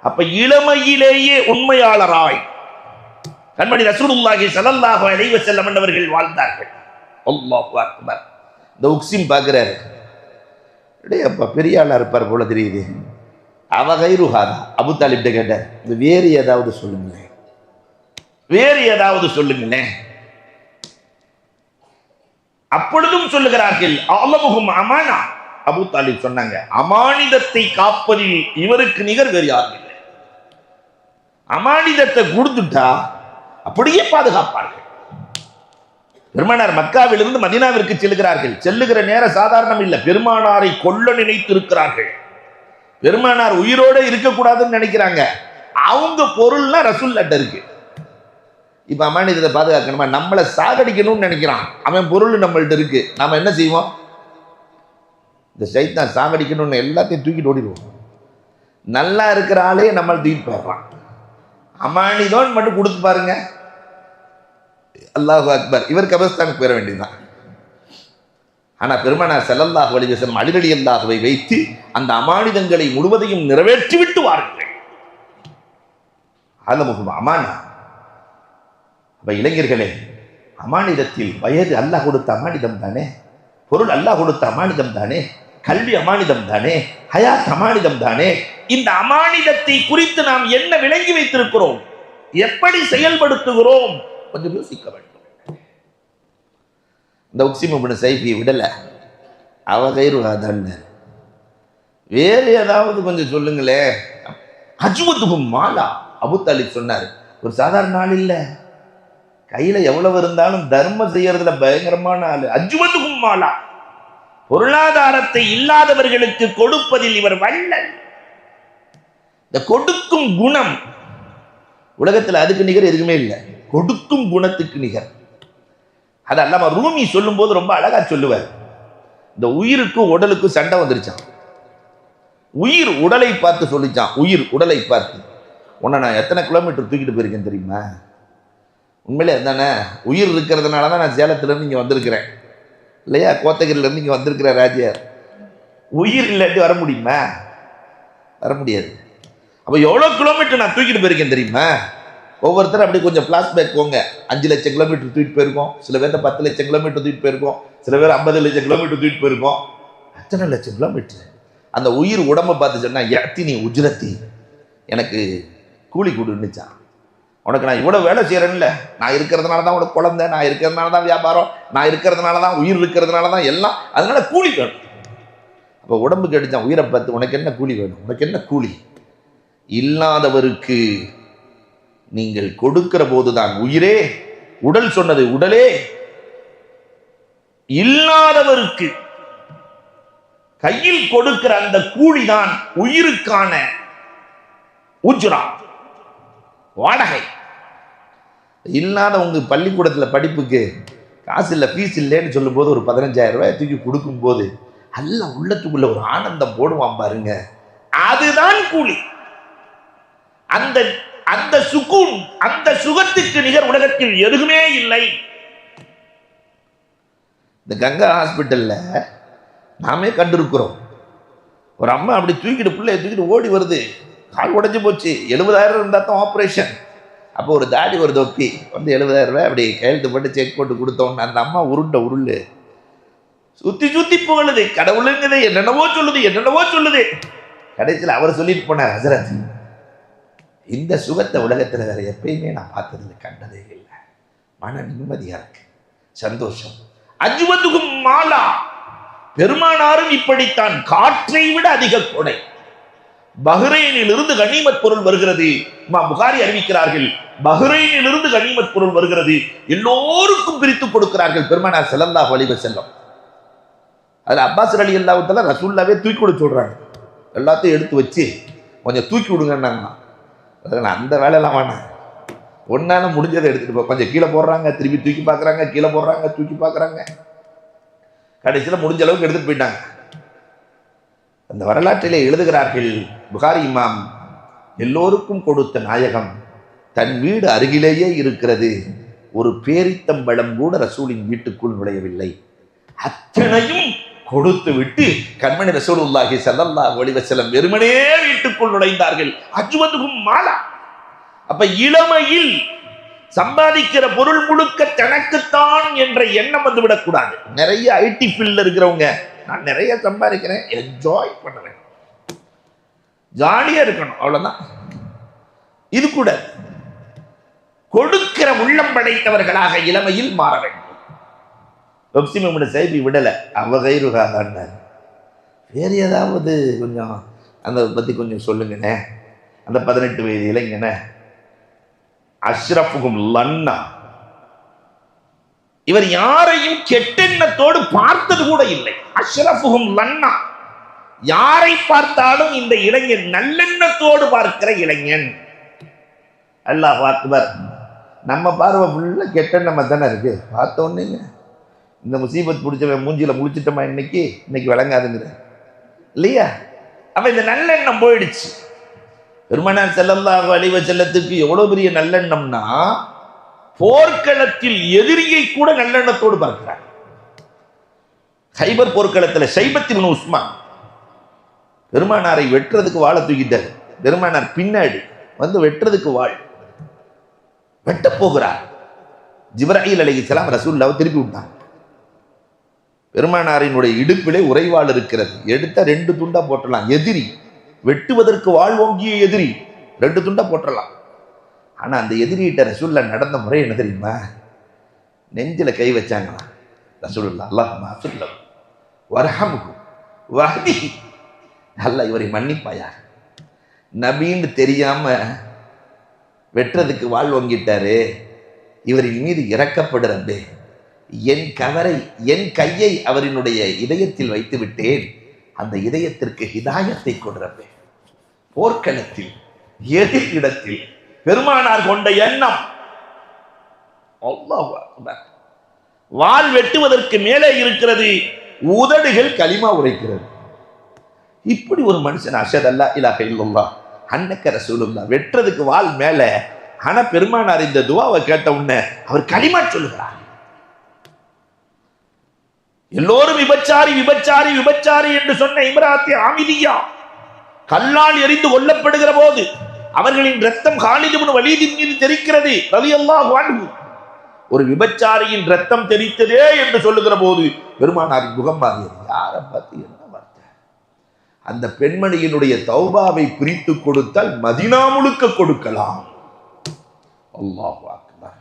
அப்ப இளமையிலேயே உண்மையாளராய் கண்மணி ரசூலுல்லாஹி ஸல்லல்லாஹு அலைஹி வஸல்லம் அவர்கள் வாழ்ந்தார்கள். அல்லாஹு அக்பர். இந்த உக்ஸிம் பார்க்கிறாரு, அப்பா பெரிய ஆளா இருப்பார் போல தெரியுது. அவகைருஹாதா. அபூ தாலிப்ட்ட கேட்டார், இது வேறு ஏதாவது சொல்லுங்களேன், வேறு ஏதாவது சொல்லுங்களேன். அப்பொழுதும் சொல்லுகிறார்கள், அலமுஹும் அமானா. அபூ தாலிப் சொன்னாங்க, அமானிதத்தை காப்பதில் இவருக்கு நிகர் வேறு யாரும் இல்லை. அமானிதத்தை கொடுத்துட்டா அப்படியே பாதுகாப்பார்கள். பெருமானார் மக்காவிலிருந்து மதீனாவிற்கு செல்லுகிறார்கள். செல்லுகிற நேரம் சாதாரணம் இல்லை. பெருமானாரை கொல்ல நினைத்து இருக்கிறார்கள். பெருமானார் உயிரோட இருக்கக்கூடாதுன்னு நினைக்கிறாங்க. அவங்க பொருள்லாம் ரசூலுல்லாஹ்ட்ட இருக்கு. இப்ப அமானிதத்தை பாதுகாக்கணுமா? நம்மளை சாகடிக்கணும்னு நினைக்கிறான். அவன் பொருள் நம்மள்ட்ட இருக்கு. நாம என்ன செய்வோம்? இந்த சைத்தான் சாகடிக்கணும்னு எல்லாத்தையும் தூக்கிட்டு ஓடிடுவோம். நல்லா இருக்கிற ஆளே நம்மளை தூக்கிட்டு போயிடுறான். அமானிதோன்னு மட்டும் கொடுத்து பாருங்க, அல்லாஹு அக்பர். இவர் கபர்ஸ்தானுக்கு போயிட வேண்டியதுதான். ஆனா பெருமானார் ஸல்லல்லாஹு அலைஹி வஸல்லம் அலி ரலியல்லாஹுவை வைத்து அந்த அமானிதங்களை முழுவதையும் நிறைவேற்றி விட்டு வாருங்கள். ஆலமுகும் அமானா. அப்ப இளைஞர்களே, அமானிதத்தில் வயது அல்லாஹ் கொடுத்த அமானிதம் தானே, பொருள் அல்லாஹ் கொடுத்த அமானிதம் தானே, கல்வி அமானிதம் தானே, ஹயாத் அமானிதம் தானே. இந்த அமானிதத்தை குறித்து நாம் என்ன விளங்கி வைத்திருக்கிறோம், எப்படி செயல்படுத்துகிறோம், கொஞ்சம் யோசிக்க வேண்டும். இந்த உக்ஸிம் இப்னு ஸைஃபி விடல, அவ கைருஹாதான். வேறு ஏதாவது கொஞ்சம் சொல்லுங்களே. அஜ்வதுஹும் மாலா, அபூ தாலிப் சொன்னார், ஒரு சாதாரண ஆள் இல்ல, கையில எவ்வளவு இருந்தாலும் தர்மம் செய்யறதுல பயங்கரமான ஆளு. அஜ்வதுஹும் மாலா, பொருளாதாரத்தை இல்லாதவர்களுக்கு கொடுப்பதில் இவர் வள்ளல். இந்த கொடுக்கும் குணம் உலகத்தில் அதுக்கு நிகர் எதுவுமே இல்லை. கொடுக்கும் குணத்துக்கு நிகர். அது அல்லாம ரூமி சொல்லும் போது ரொம்ப அழகா சொல்லுவார். இந்த உயிருக்கும் உடலுக்கும் சண்டை வந்துருச்சான். உயிர் உடலை பார்த்து சொல்லிச்சான், உயிர் உடலை பார்த்து, உன்னை நான் எத்தனை கிலோமீட்டர் தூக்கிட்டு போயிருக்கேன் தெரியுமா? உண்மையிலே அதுதானே, உயிர் இருக்கிறதுனால தான் நான் சேலத்திலேருந்து இங்கே வந்திருக்கிறேன் இல்லையா, கோத்தகிரிலேருந்து இங்கே வந்திருக்கிற ராஜியார். உயிர் இல்லாட்டி வர முடியுமா? வர முடியாது. அப்போ எவ்வளோ கிலோமீட்டர் நான் தூக்கிட்டு போயிருக்கேன் தெரியுமா? ஒவ்வொருத்தரும் அப்படி கொஞ்சம் ஃப்ளாஷ்பேக் போங்க. 5 லட்சம் கிலோமீட்டர் தூக்கிட்டு போயிருக்கோம், சில பேர்த்த 10 லட்சம் கிலோமீட்டர் தூக்கிட்டு போயிருக்கோம், சில பேர் 50 லட்சம் கிலோமீட்டர் தூக்கிட்டு போயிருக்கோம். அத்தனை லட்சம் கிலோமீட்டர் அந்த உயிர் உடம்பை பார்த்து சொன்னா, யாத்தினி உஜ்ரத்தி, எனக்கு கூலி கொடுன்னுச்சான். உனக்கு நான் இவ்வளோ வேலை செய்கிறேன்ல, நான் இருக்கிறதுனால தான் உனக்கு குழந்தை, நான் இருக்கிறதுனால தான் வியாபாரம், நான் இருக்கிறதுனால தான் உயிர் இருக்கிறதுனால தான் எல்லாம், அதனால கூலி வேணும். அப்போ உடம்பு கடிச்சான், உயிரை பார்த்து உனக்கு என்ன கூலி வேணும், உனக்கு என்ன கூலி? இல்லாதவருக்கு நீங்கள் கொடுக்கிற போதுதான் உயிரே, உடல் சொன்னது, உடலே இல்லாதவருக்கு கையில் கொடுக்கிற அந்த கூலிதான் உயிருக்கான உஜ்ரா, வாடகை. இல்லாத உங்க பள்ளிக்கூடத்தில் படிப்புக்கு காசு இல்லை, ஃபீஸ் இல்லைன்னு சொல்லும் போது ஒரு 15,000 ரூபாய் தூக்கி கொடுக்கும் போது அல்ல உள்ளத்துக்குள்ள ஒரு ஆனந்தம் போடுவான் பாருங்க, அதுதான் கூலி. அந்த அந்த சுகூன், அந்த சுகத்துக்கு நிகர் உலகத்தில் எதுவுமே இல்லை. இந்த கங்கா ஹாஸ்பிட்டல்ல நாமே கண்டிருக்கிறோம். ஒரு அம்மா அப்படி தூக்கிட்டு பிள்ளைய தூக்கிட்டு ஓடி வருது, கால் உடைஞ்சு போச்சு, 70,000 இருந்தால் தான் ஆப்ரேஷன். அப்போ ஒரு தாடி ஒரு தொப்பி வந்து 70,000 ரூபாய் அப்படி கையெழுத்து போட்டு செக் போட்டு கொடுத்தோன்னு அந்த அம்மா உருண்டு சுத்தி சுத்தி புகழுது, கடவுளுங்குது, என்னென்னவோ சொல்லுது, என்னென்னவோ சொல்லுது. கடைசியில் அவர் சொல்லிட்டு போனார், ஹசரத், இந்த சுகத்தை உலகத்தில் வேற எப்பயுமே நான் பார்த்ததில்லை, கண்டதே இல்லை. மன நிம்மதியா இருக்கு, சந்தோஷம். அஜ்வதுகும் மாலா, பெருமானாரும் இப்படித்தான், காற்றை விட அதிக கொடை. பஹ்ரைனில் இருந்து கனிமத் பொருள் வருகிறது. இமாம் புகாரி அறிவிக்கிறார்கள், பஹ்ரைனில் இருந்து கனிமத் பொருள் வருகிறது, எல்லோருக்கும் பிரித்து கொடுக்கிறார்கள் பெருமானார் ஸல்லல்லாஹு அலைஹி வஸல்லம். அதுல அப்பாஸ் ரலியல்லாஹு தஆலா ரசூலுல்லாஹ்வே தூக்கி கொடுத்து சொல்றாங்க, எல்லாத்தையும் எடுத்து வச்சு கொஞ்சம் தூக்கி விடுங்கன்னாங்க. அந்த வேலையெல்லாம் வேணாம், ஒன்னால முடிஞ்சதை எடுத்துட்டு போ. கொஞ்சம் கீழே போடுறாங்க, திருப்பி தூக்கி பார்க்குறாங்க, கீழே போடுறாங்க, தூக்கி பார்க்குறாங்க, கடைசியில் முடிஞ்ச அளவுக்கு எடுத்துட்டு போயிட்டாங்க. அந்த வரலாற்றிலே எழுதுகிறார்கள் புகாரி இமாம், எல்லோருக்கும் கொடுத்த நாயகம் தன் வீடு அருகிலேயே இருக்கிறது, ஒரு பேரித்தம்பழம் கூட ரசூலின் வீட்டுக்குள் நுழையவில்லை. அத்தனையும் கொடுத்து விட்டு கண்மணி ரசூலுல்லாஹி ஸல்லல்லாஹு அலைஹி வஸல்லம் வெறுமனே வீட்டுக்குள் நுழைந்தார்கள். அஜ்வதுகும் மாலா. அப்ப இளமையில் சம்பாதிக்கிற பொருள் முழுக்க தனக்குத்தான் என்ற எண்ணம் வந்து விடக்கூடாது. நிறைய ஐடி ஃபீல்ட்ல இருக்கிறவங்க, நான் நிறைய சம்பாதிக்கிறேன், என்ஜாய் பண்ணுவேன், ஜாலியா இருக்கணும், அவ்வளவுதான். இது கூட கொடுக்கிற உள்ளம் படைத்தவர்களாக இளமையில் மாற வேண்டும். உக்ஸிம் இப்னு ஸைஃபி விடல, அவ கைருஹாதான். வேற ஏதாவது கொஞ்சம் அந்த பத்தி கொஞ்சம் சொல்லுங்கண்ணே. அந்த 18 வயது இளைஞனே, அஷ்ரஃபுகும் லன்னா, இவர் யாரையும் கெட்டெண்ணத்தோடு பார்த்தது கூட இல்லை. அஷ்ரஃபுகும் லன்னா, யாரை பார்த்தாலும் இந்த இளைஞன் நல்லெண்ணத்தோடு பார்க்கிற இளைஞன். அல்லாஹ் அக்பர். நம்ம பார்வை ஃபுல்லா கெட்டெண்ணமா தானே இருக்கு. பார்த்தோன்னே இந்த முசீபத் பிடிச்சவன் மூஞ்சியில முடிச்சிட்டோமா, இன்னைக்கு விளங்காதுங்கிற இல்லையா? அப்ப இந்த நல்லெண்ணம் போயிடுச்சு. பெருமானார் ஸல்லல்லாஹு அலைஹி வஸல்லத்துக்கு எவ்வளவு பெரிய நல்லெண்ணம்னா, போர்க்களத்தில் எதிரியை கூட நல்லெண்ணத்தோடு பார்க்கிறார். ஹைபர் போர்க்களத்தில் ஷைபத் இப்னு உஸ்மான் பெருமானாரை வெட்டுறதுக்கு வாழை தூக்கிட்டார். பெருமானார் பின்னாடி வந்து வெட்டுறதுக்கு வாழ் வெட்ட போகிறார். ஜிப்ராயில் அலைஹிஸ்ஸலாம் ரசூலுல்லாஹ்வை திருப்பி விட்டாங்க. பெருமானாரினுடைய இடுப்பிலே உரைவாள் இருக்கிறது. எடுத்த 2 துண்டா போட்டலாம். எதிரி வெட்டுவதற்கு வாழ் ஓங்கிய எதிரி 2 துண்டா போட்டலாம். ஆனா அந்த எதிரிகிட்ட ரசூலுல்லாஹ் நடந்த முறை என்ன தெரியுமா? நெஞ்சில கை வச்சாங்களா ரசூலுல்லாஹ், அல்லாஹும்ம அஃபிர் லஹு வர்ஹம்ஹு வஹ்திஹி, அல்லாஹ் இவரை மன்னிப்பாயா. நபின்னு தெரியாம வெட்டுறதுக்கு வாழ் ஓங்கிட்டாரு, இவரின் மீது இறக்கப்படுறப்பே என் கையை அவரினுடைய இதயத்தில் வைத்து விட்டேன், அந்த இதயத்திற்கு ஹிதாயத்தை கொடுறப்பே. போர்க்களத்தில் எதிர் இடத்தில் பெருமானார் கொண்ட எண்ணம், அல்லாஹ் அக்பர். வாள் வெட்டுவதற்கு மேலே இருக்கிறது, உதடுகள் கலிமா உரைக்கிறது. இப்படி ஒரு மனுஷன் அஷஹது அல்லா இலாஹ இல்லல்லாஹ் அன்னக ரசூலுல்லாஹ் வெட்டுறதுக்கு வாள் மேல. ஆனா பெருமானார் இந்த துஆவை கேட்ட உடனே அவர் கலிமா சொல்லுகிறார். எல்லோரும் விபச்சாரி விபச்சாரி விபச்சாரி என்று சொன்ன இம்ராத்தி ஆமிதியா கல்லால் எரிந்து கொல்லப்படுகிற போது அவர்களின் ரத்தம் காலித் இப்னு வலீதின் மீது தெரிக்கிறது ரலியல்லாஹு அன்ஹு. ஒரு விபச்சாரியின் ரத்தம் தெரித்ததே என்று சொல்லுகிற போது பெருமானாரின் முகம் மாறியது. யாரை பார்த்து என்ன வார்த்தை? அந்த பெண்மணியினுடைய தௌபாவை பிரித்து கொடுத்தால் மதீனா முழுக்க கொடுக்கலாம். அல்லாஹு அக்பர்.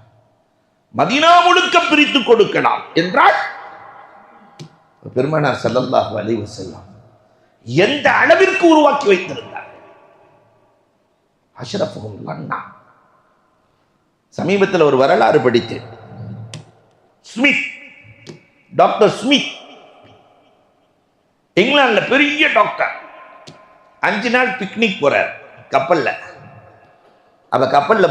மதீனா முழுக்க பிரித்து கொடுக்கலாம் என்றால் பெருமானார் ஸல்லல்லாஹு அலைஹி வஸல்லம் எந்த அளவிற்கு உருவாக்கி வைத்திருந்தார். அஷ்ரஃபுல் லன்னா. சமீபத்தில் ஒரு வரலாறு படித்தேன். ஸ்மித், டாக்டர் ஸ்மித் இங்கிலாந்துல பெரிய டாக்டர். 5 நாள் பிக்னிக் போறார் கப்பல்ல. அவ கப்பல்ல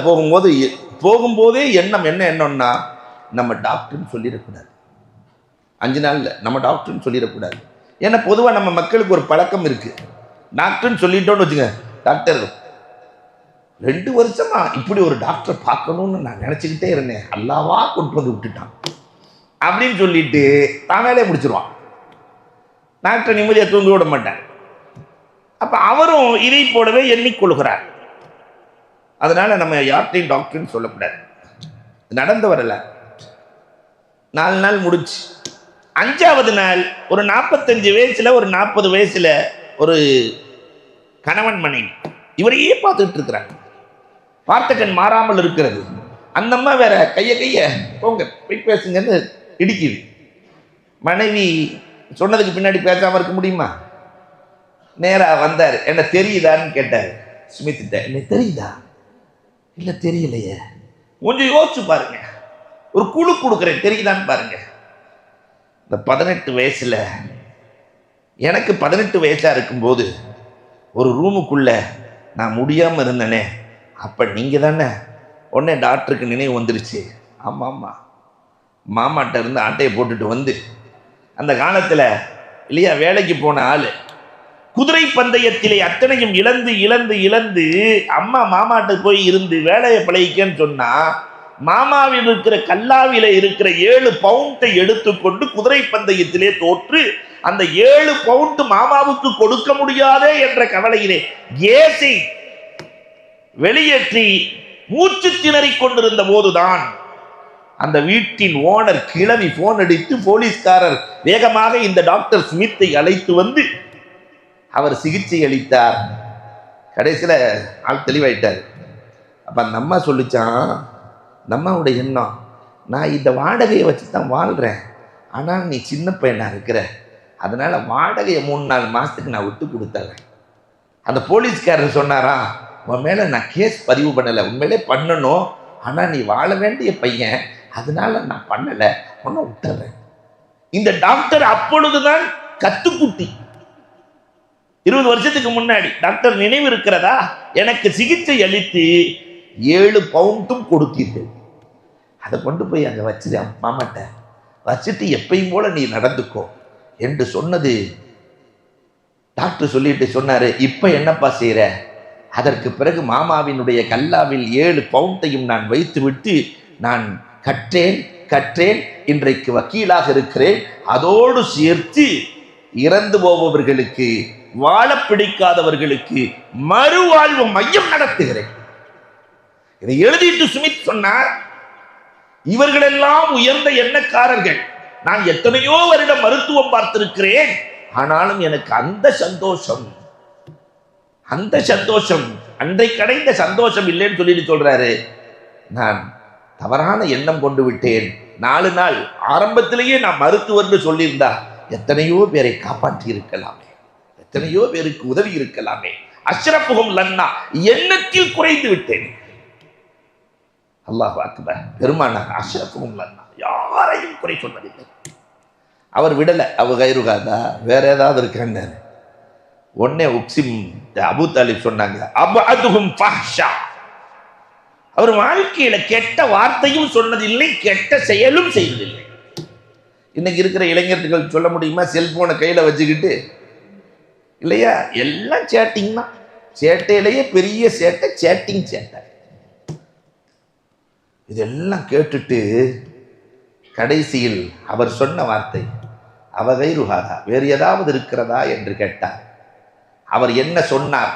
போகும்போதே எண்ணம் என்ன எண்ணம்னா, நம்ம டாக்டர்னு சொல்லிடக்கூடாது. 5 நாள்ல நம்ம டாக்டர்னு சொல்லிடக்கூடாது. ஏன்னா பொதுவாக நம்ம மக்களுக்கு ஒரு பழக்கம் இருக்கு, டாக்டர்னு சொல்லிட்டோன்னு வச்சுங்க, டாக்டர் 2 வருஷமா இப்படி ஒரு டாக்டர் பார்க்கணும்னு நான் நினைச்சுக்கிட்டே இருந்தேன், அல்லாவா கொண்டு வந்து விட்டுட்டான் அப்படின்னு சொல்லிட்டு தானாலே முடிச்சிருவான். டாக்டர் நிம்மதியாக தூங்க விட மாட்டார். அப்ப அவரும் இதை போலவே எண்ணிக்கொள்கிறார். அதனால நம்ம யார்ட்டையும் டாக்டர்னு சொல்லக்கூடாது. நடந்து வரல. 4 நாள் முடிச்சு 5வது நாள் ஒரு 45 வயசுல ஒரு 40 வயசுல ஒரு கணவன் மனைவி இவரையே பார்த்துட்டு இருக்கிறாங்க. பார்த்த கண் மாறாமல் இருக்கிறது. அந்த அம்மா வேற கைய போங்க போய் பேசுங்கன்னு இடிக்குது. மனைவி சொன்னதுக்கு பின்னாடி பேசாம இருக்க முடியுமா? நேரா வந்தார். என்ன தெரியுதான்னு கேட்டார். ஸ்மித்திட்ட, என்ன தெரியுதா? இல்ல தெரியலையே. கொஞ்சம் யோசிச்சு பாருங்க, ஒரு குழு கொடுக்குறேன், தெரியுதான்னு பாருங்க. இந்த 18 வயசுல எனக்கு 18 வயசா இருக்கும்போது ஒரு ரூமுக்குள்ள நான் முடியாம இருந்தேனே, அப்ப நீங்க தானே. உடனே டாக்டருக்கு நினைவு வந்துருச்சு. ஆமா ஆமா, மாமாட்ட இருந்து ஆட்டையை போட்டுட்டு வந்து, அந்த காலத்துல இல்லையா வேலைக்கு போன ஆளு குதிரை பந்தயத்திலே அத்தனையும் இழந்து இழந்து இழந்து அம்மா மாமாட்ட போய் இருந்து வேலையை பழகிக்கன்னு சொன்னா, மாமாவில் இருக்கிற கல்லாவில இருக்கிற 7 பவுண்டை எடுத்துக்கொண்டு குதிரை பந்தயத்திலே தோற்று அந்த 7 பவுண்ட் மாமாவுக்கு கொடுக்க முடியாதே என்ற கவலையிலே கேஸை வெளியேற்றி மூச்சு திணறிக் கொண்டிருந்த போதுதான் அந்த வீட்டின் ஓனர் கிளவி போன் அடித்து போலீஸ்காரர் வேகமாக இந்த டாக்டர் ஸ்மித்தை அழைத்து வந்து அவர் சிகிச்சை அளித்தார். கடைசியில ஆள் தெளிவாயிட்டார். அப்ப அந்த அம்மா சொல்லிச்சான், நம்மளுடைய எண்ணம், நான் இந்த வாடகையை வச்சு தான் வாழ்கிறேன், ஆனால் நீ சின்ன பையனா இருக்கிற, அதனால வாடகையை 3-4 மாதத்துக்கு நான் விட்டு கொடுத்துறேன். அந்த போலீஸ்காரர் சொன்னாரா, உன் மேலே நான் கேஸ் பதிவு பண்ணலை, உண்மையிலே பண்ணணும், ஆனால் நீ வாழ வேண்டிய பையன், அதனால நான் பண்ணலை, உன்னை விட்டுறேன். இந்த டாக்டர் அப்பொழுதுதான் கத்துக்குட்டி. 20 வருஷத்துக்கு முன்னாடி டாக்டர் நினைவு இருக்கிறதா? எனக்கு சிகிச்சை அளித்து 7 பவுண்டும் கொடுத்தீர்கள், அதை கொண்டு போய் அங்கே வச்சுட்டு மாமாட்ட வச்சுட்டு எப்பயும் போல நீ நடந்துக்கோ என்று சொன்னது. டாக்டர் சொல்லிட்டு சொன்னாரு, இப்ப என்னப்பா செய்யற? அதற்கு பிறகு மாமாவினுடைய கல்லாவில் 7 பவுண்டையும் நான் வைத்து விட்டு நான் கற்றேன் இன்றைக்கு வக்கீலாக இருக்கிறேன். அதோடு சேர்த்து இறந்து போபவர்களுக்கு, வாழ பிடிக்காதவர்களுக்கு மறுவாழ்வு மையம் நடத்துகிறேன். இதை எழுதிட்டு சுமித் சொன்னார், இவர்களெல்லாம் உயர்ந்த எண்ணக்காரர்கள். நான் எத்தனையோ வருடம் மருத்துவம் பார்த்திருக்கிறேன், ஆனாலும் எனக்கு அந்த சந்தோஷம் அன்றைக்கு அடைந்த சந்தோஷம் இல்லைன்னு சொல்லிட்டு சொல்றாரு. நான் தவறான எண்ணம் கொண்டு விட்டேன். 4 நாள் ஆரம்பத்திலேயே நான் மருத்துவர்னு சொல்லியிருந்தா எத்தனையோ பேரை காப்பாற்றி இருக்கலாமே, எத்தனையோ பேருக்கு உதவி இருக்கலாமே. அஷ்ரஃபுஹும் லன்னா, எண்ணத்தில் குறைந்து விட்டேன். அல்லாஹ் அக்பர். பெருமானார் அஷ்ரஃபுஹும் லன்னா, யாரையும் குறை சொன்னதில்லை. அவர் விடல, அவ கைருகாதா வேற ஏதாவது இருக்காங்க. உடனே உக்சிம் அபூ தாலிப் சொன்னாங்க, அபஅதுஹும் ஃபஹ்ஷா. அவர் வாழ்க்கையில கெட்ட வார்த்தையும் சொன்னதில்லை, கெட்ட செயலும் செய்வதில்லை. இன்னைக்கு இருக்கிற இளைஞர்கள் சொல்ல முடியுமா? செல்போனை கையில வச்சுக்கிட்டு, இல்லையா, எல்லாம் சேட்டிங் தான். சேட்டையிலேயே பெரிய சேட்டை சேட்டிங் சேட்டை. இதெல்லாம் கேட்டுட்டு கடைசியில் அவர் சொன்ன வார்த்தை அவகை ருஹாதா, வேறு ஏதாவது இருக்கிறதா என்று கேட்டார். அவர் என்ன சொன்னார்?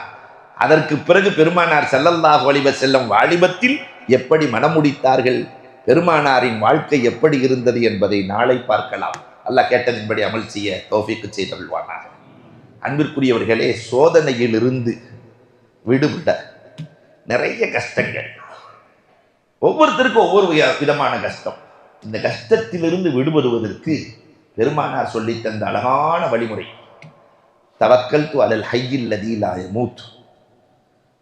அதற்கு பிறகு பெருமானார் ஸல்லல்லாஹு அலைஹி வஸல்லம் வாலிபத்தில் எப்படி மனமுடித்தார்கள், பெருமானாரின் வாழ்க்கை எப்படி இருந்தது என்பதை நாளை பார்க்கலாம். அல்லாஹ் கேட்டதின்படி அமல் செய்ய தௌஃபீக் செய்தருள்வானாக. அன்பிற்குரியவர்களே, சோதனையிலிருந்து விடுபட நிறைய கஷ்டங்கள், ஒவ்வொருத்தருக்கும் ஒவ்வொரு விதமான கஷ்டம். இந்த கஷ்டத்திலிருந்து விடுபடுவதற்கு பெருமானார் சொல்லி தந்த அழகான வழிமுறை, தவக்கல்து அலல் ஹய்யில் லதீ லா யமூத்,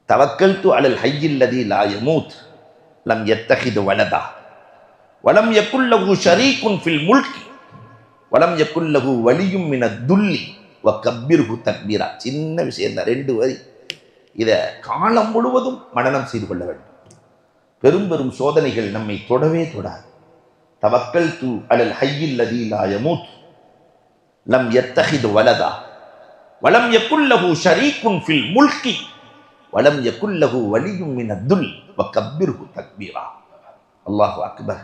தவக்கல்து அலல் ஹய்யில் லதீ லா யமூத் லம் யத்தஹிது வலதா வலம் யகுல் லஹு ஷரீகுன் ஃபில் முல்க் வலம் யகுல் லஹு வலியும் மினத் துல்லி வகப்பிர்ஹு தக்பீரா. சின்ன விஷயம் தான், 2 வரி. இதை காலம் முழுவதும் மனனம் செய்து கொள்ள வேண்டும். பெரும் பெரும் சோதனைகள் நம்மை தொடவே தொடாது. தவக்கல்து அலல் ஹய்யில் லதீ லா யமூத் லம் யத்தஹிது வலதா வலம் யகுல் லஹு ஷரீகுன் ஃபில் முல்கி வலம் யகுல் லஹு வலியும் மினத் துல் வகப்பிர்ஹு தக்பீரா. அல்லாஹு அக்பர்.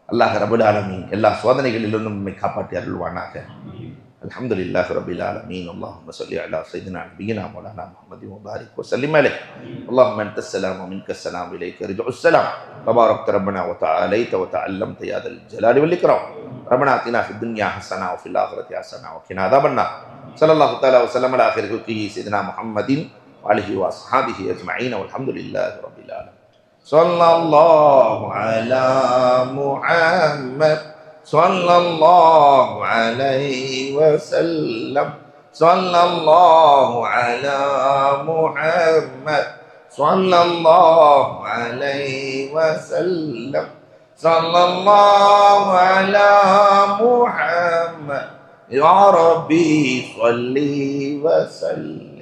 அல்லாஹ் ரப்பல் ஆலமீன் எல்லா சோதனைகளிலிருந்தும் நம்மை காப்பாற்றி அருள்வானாக. அல்ஹம்துலில்லாஹி ரப்பில் ஆலமீன். அல்லாஹும்ம ஸல்லி அலா ஸய்யிதினா நபியினா மௌலானா முஹம்மதின் வபாரிக் வஸல்லிம் அலைஹி. அல்லாஹும்ம அன்தஸ் ஸலாம் வ மின்கஸ் ஸலாம் வ இலைக யர்ஜுஉஸ் ஸலாம். தபாரக்த ரப்பனா வ தஆலைத வ தஅல்லம்த யா தல் ஜலாலி வல் இக்ராம். ரப்பனா ஆத்தினா ஃபித் துன்யா ஹஸனா வ ஃபில் ஆখিরাতি ஹஸனா வ கினா அஸாபன்னார். ஸல்லல்லாஹு தஆலா வ ஸல்லம அலா ஆখির ஹல்கிஹி ஸையிதினா முஹம்மதின் வ ஆலிஹி வ அஸ்ஹாபிஹி அஜ்மஈன். வல்ஹம்துலில்லாஹி ரப்பில் ஆலமீன். ஸல்லல்லாஹு அலா முஹம்மத் ஸல்லல்லாஹு அலைஹி வஸல்லம். ஸல்லல்லாஹு அலா முஹம்மத் ஸல்லல்லாஹு அலைஹி வஸல்லம். ஸல்லல்லாஹு அலா முஹம்மத் யா ரப்பி ஸல்லி வஸல்லிம்.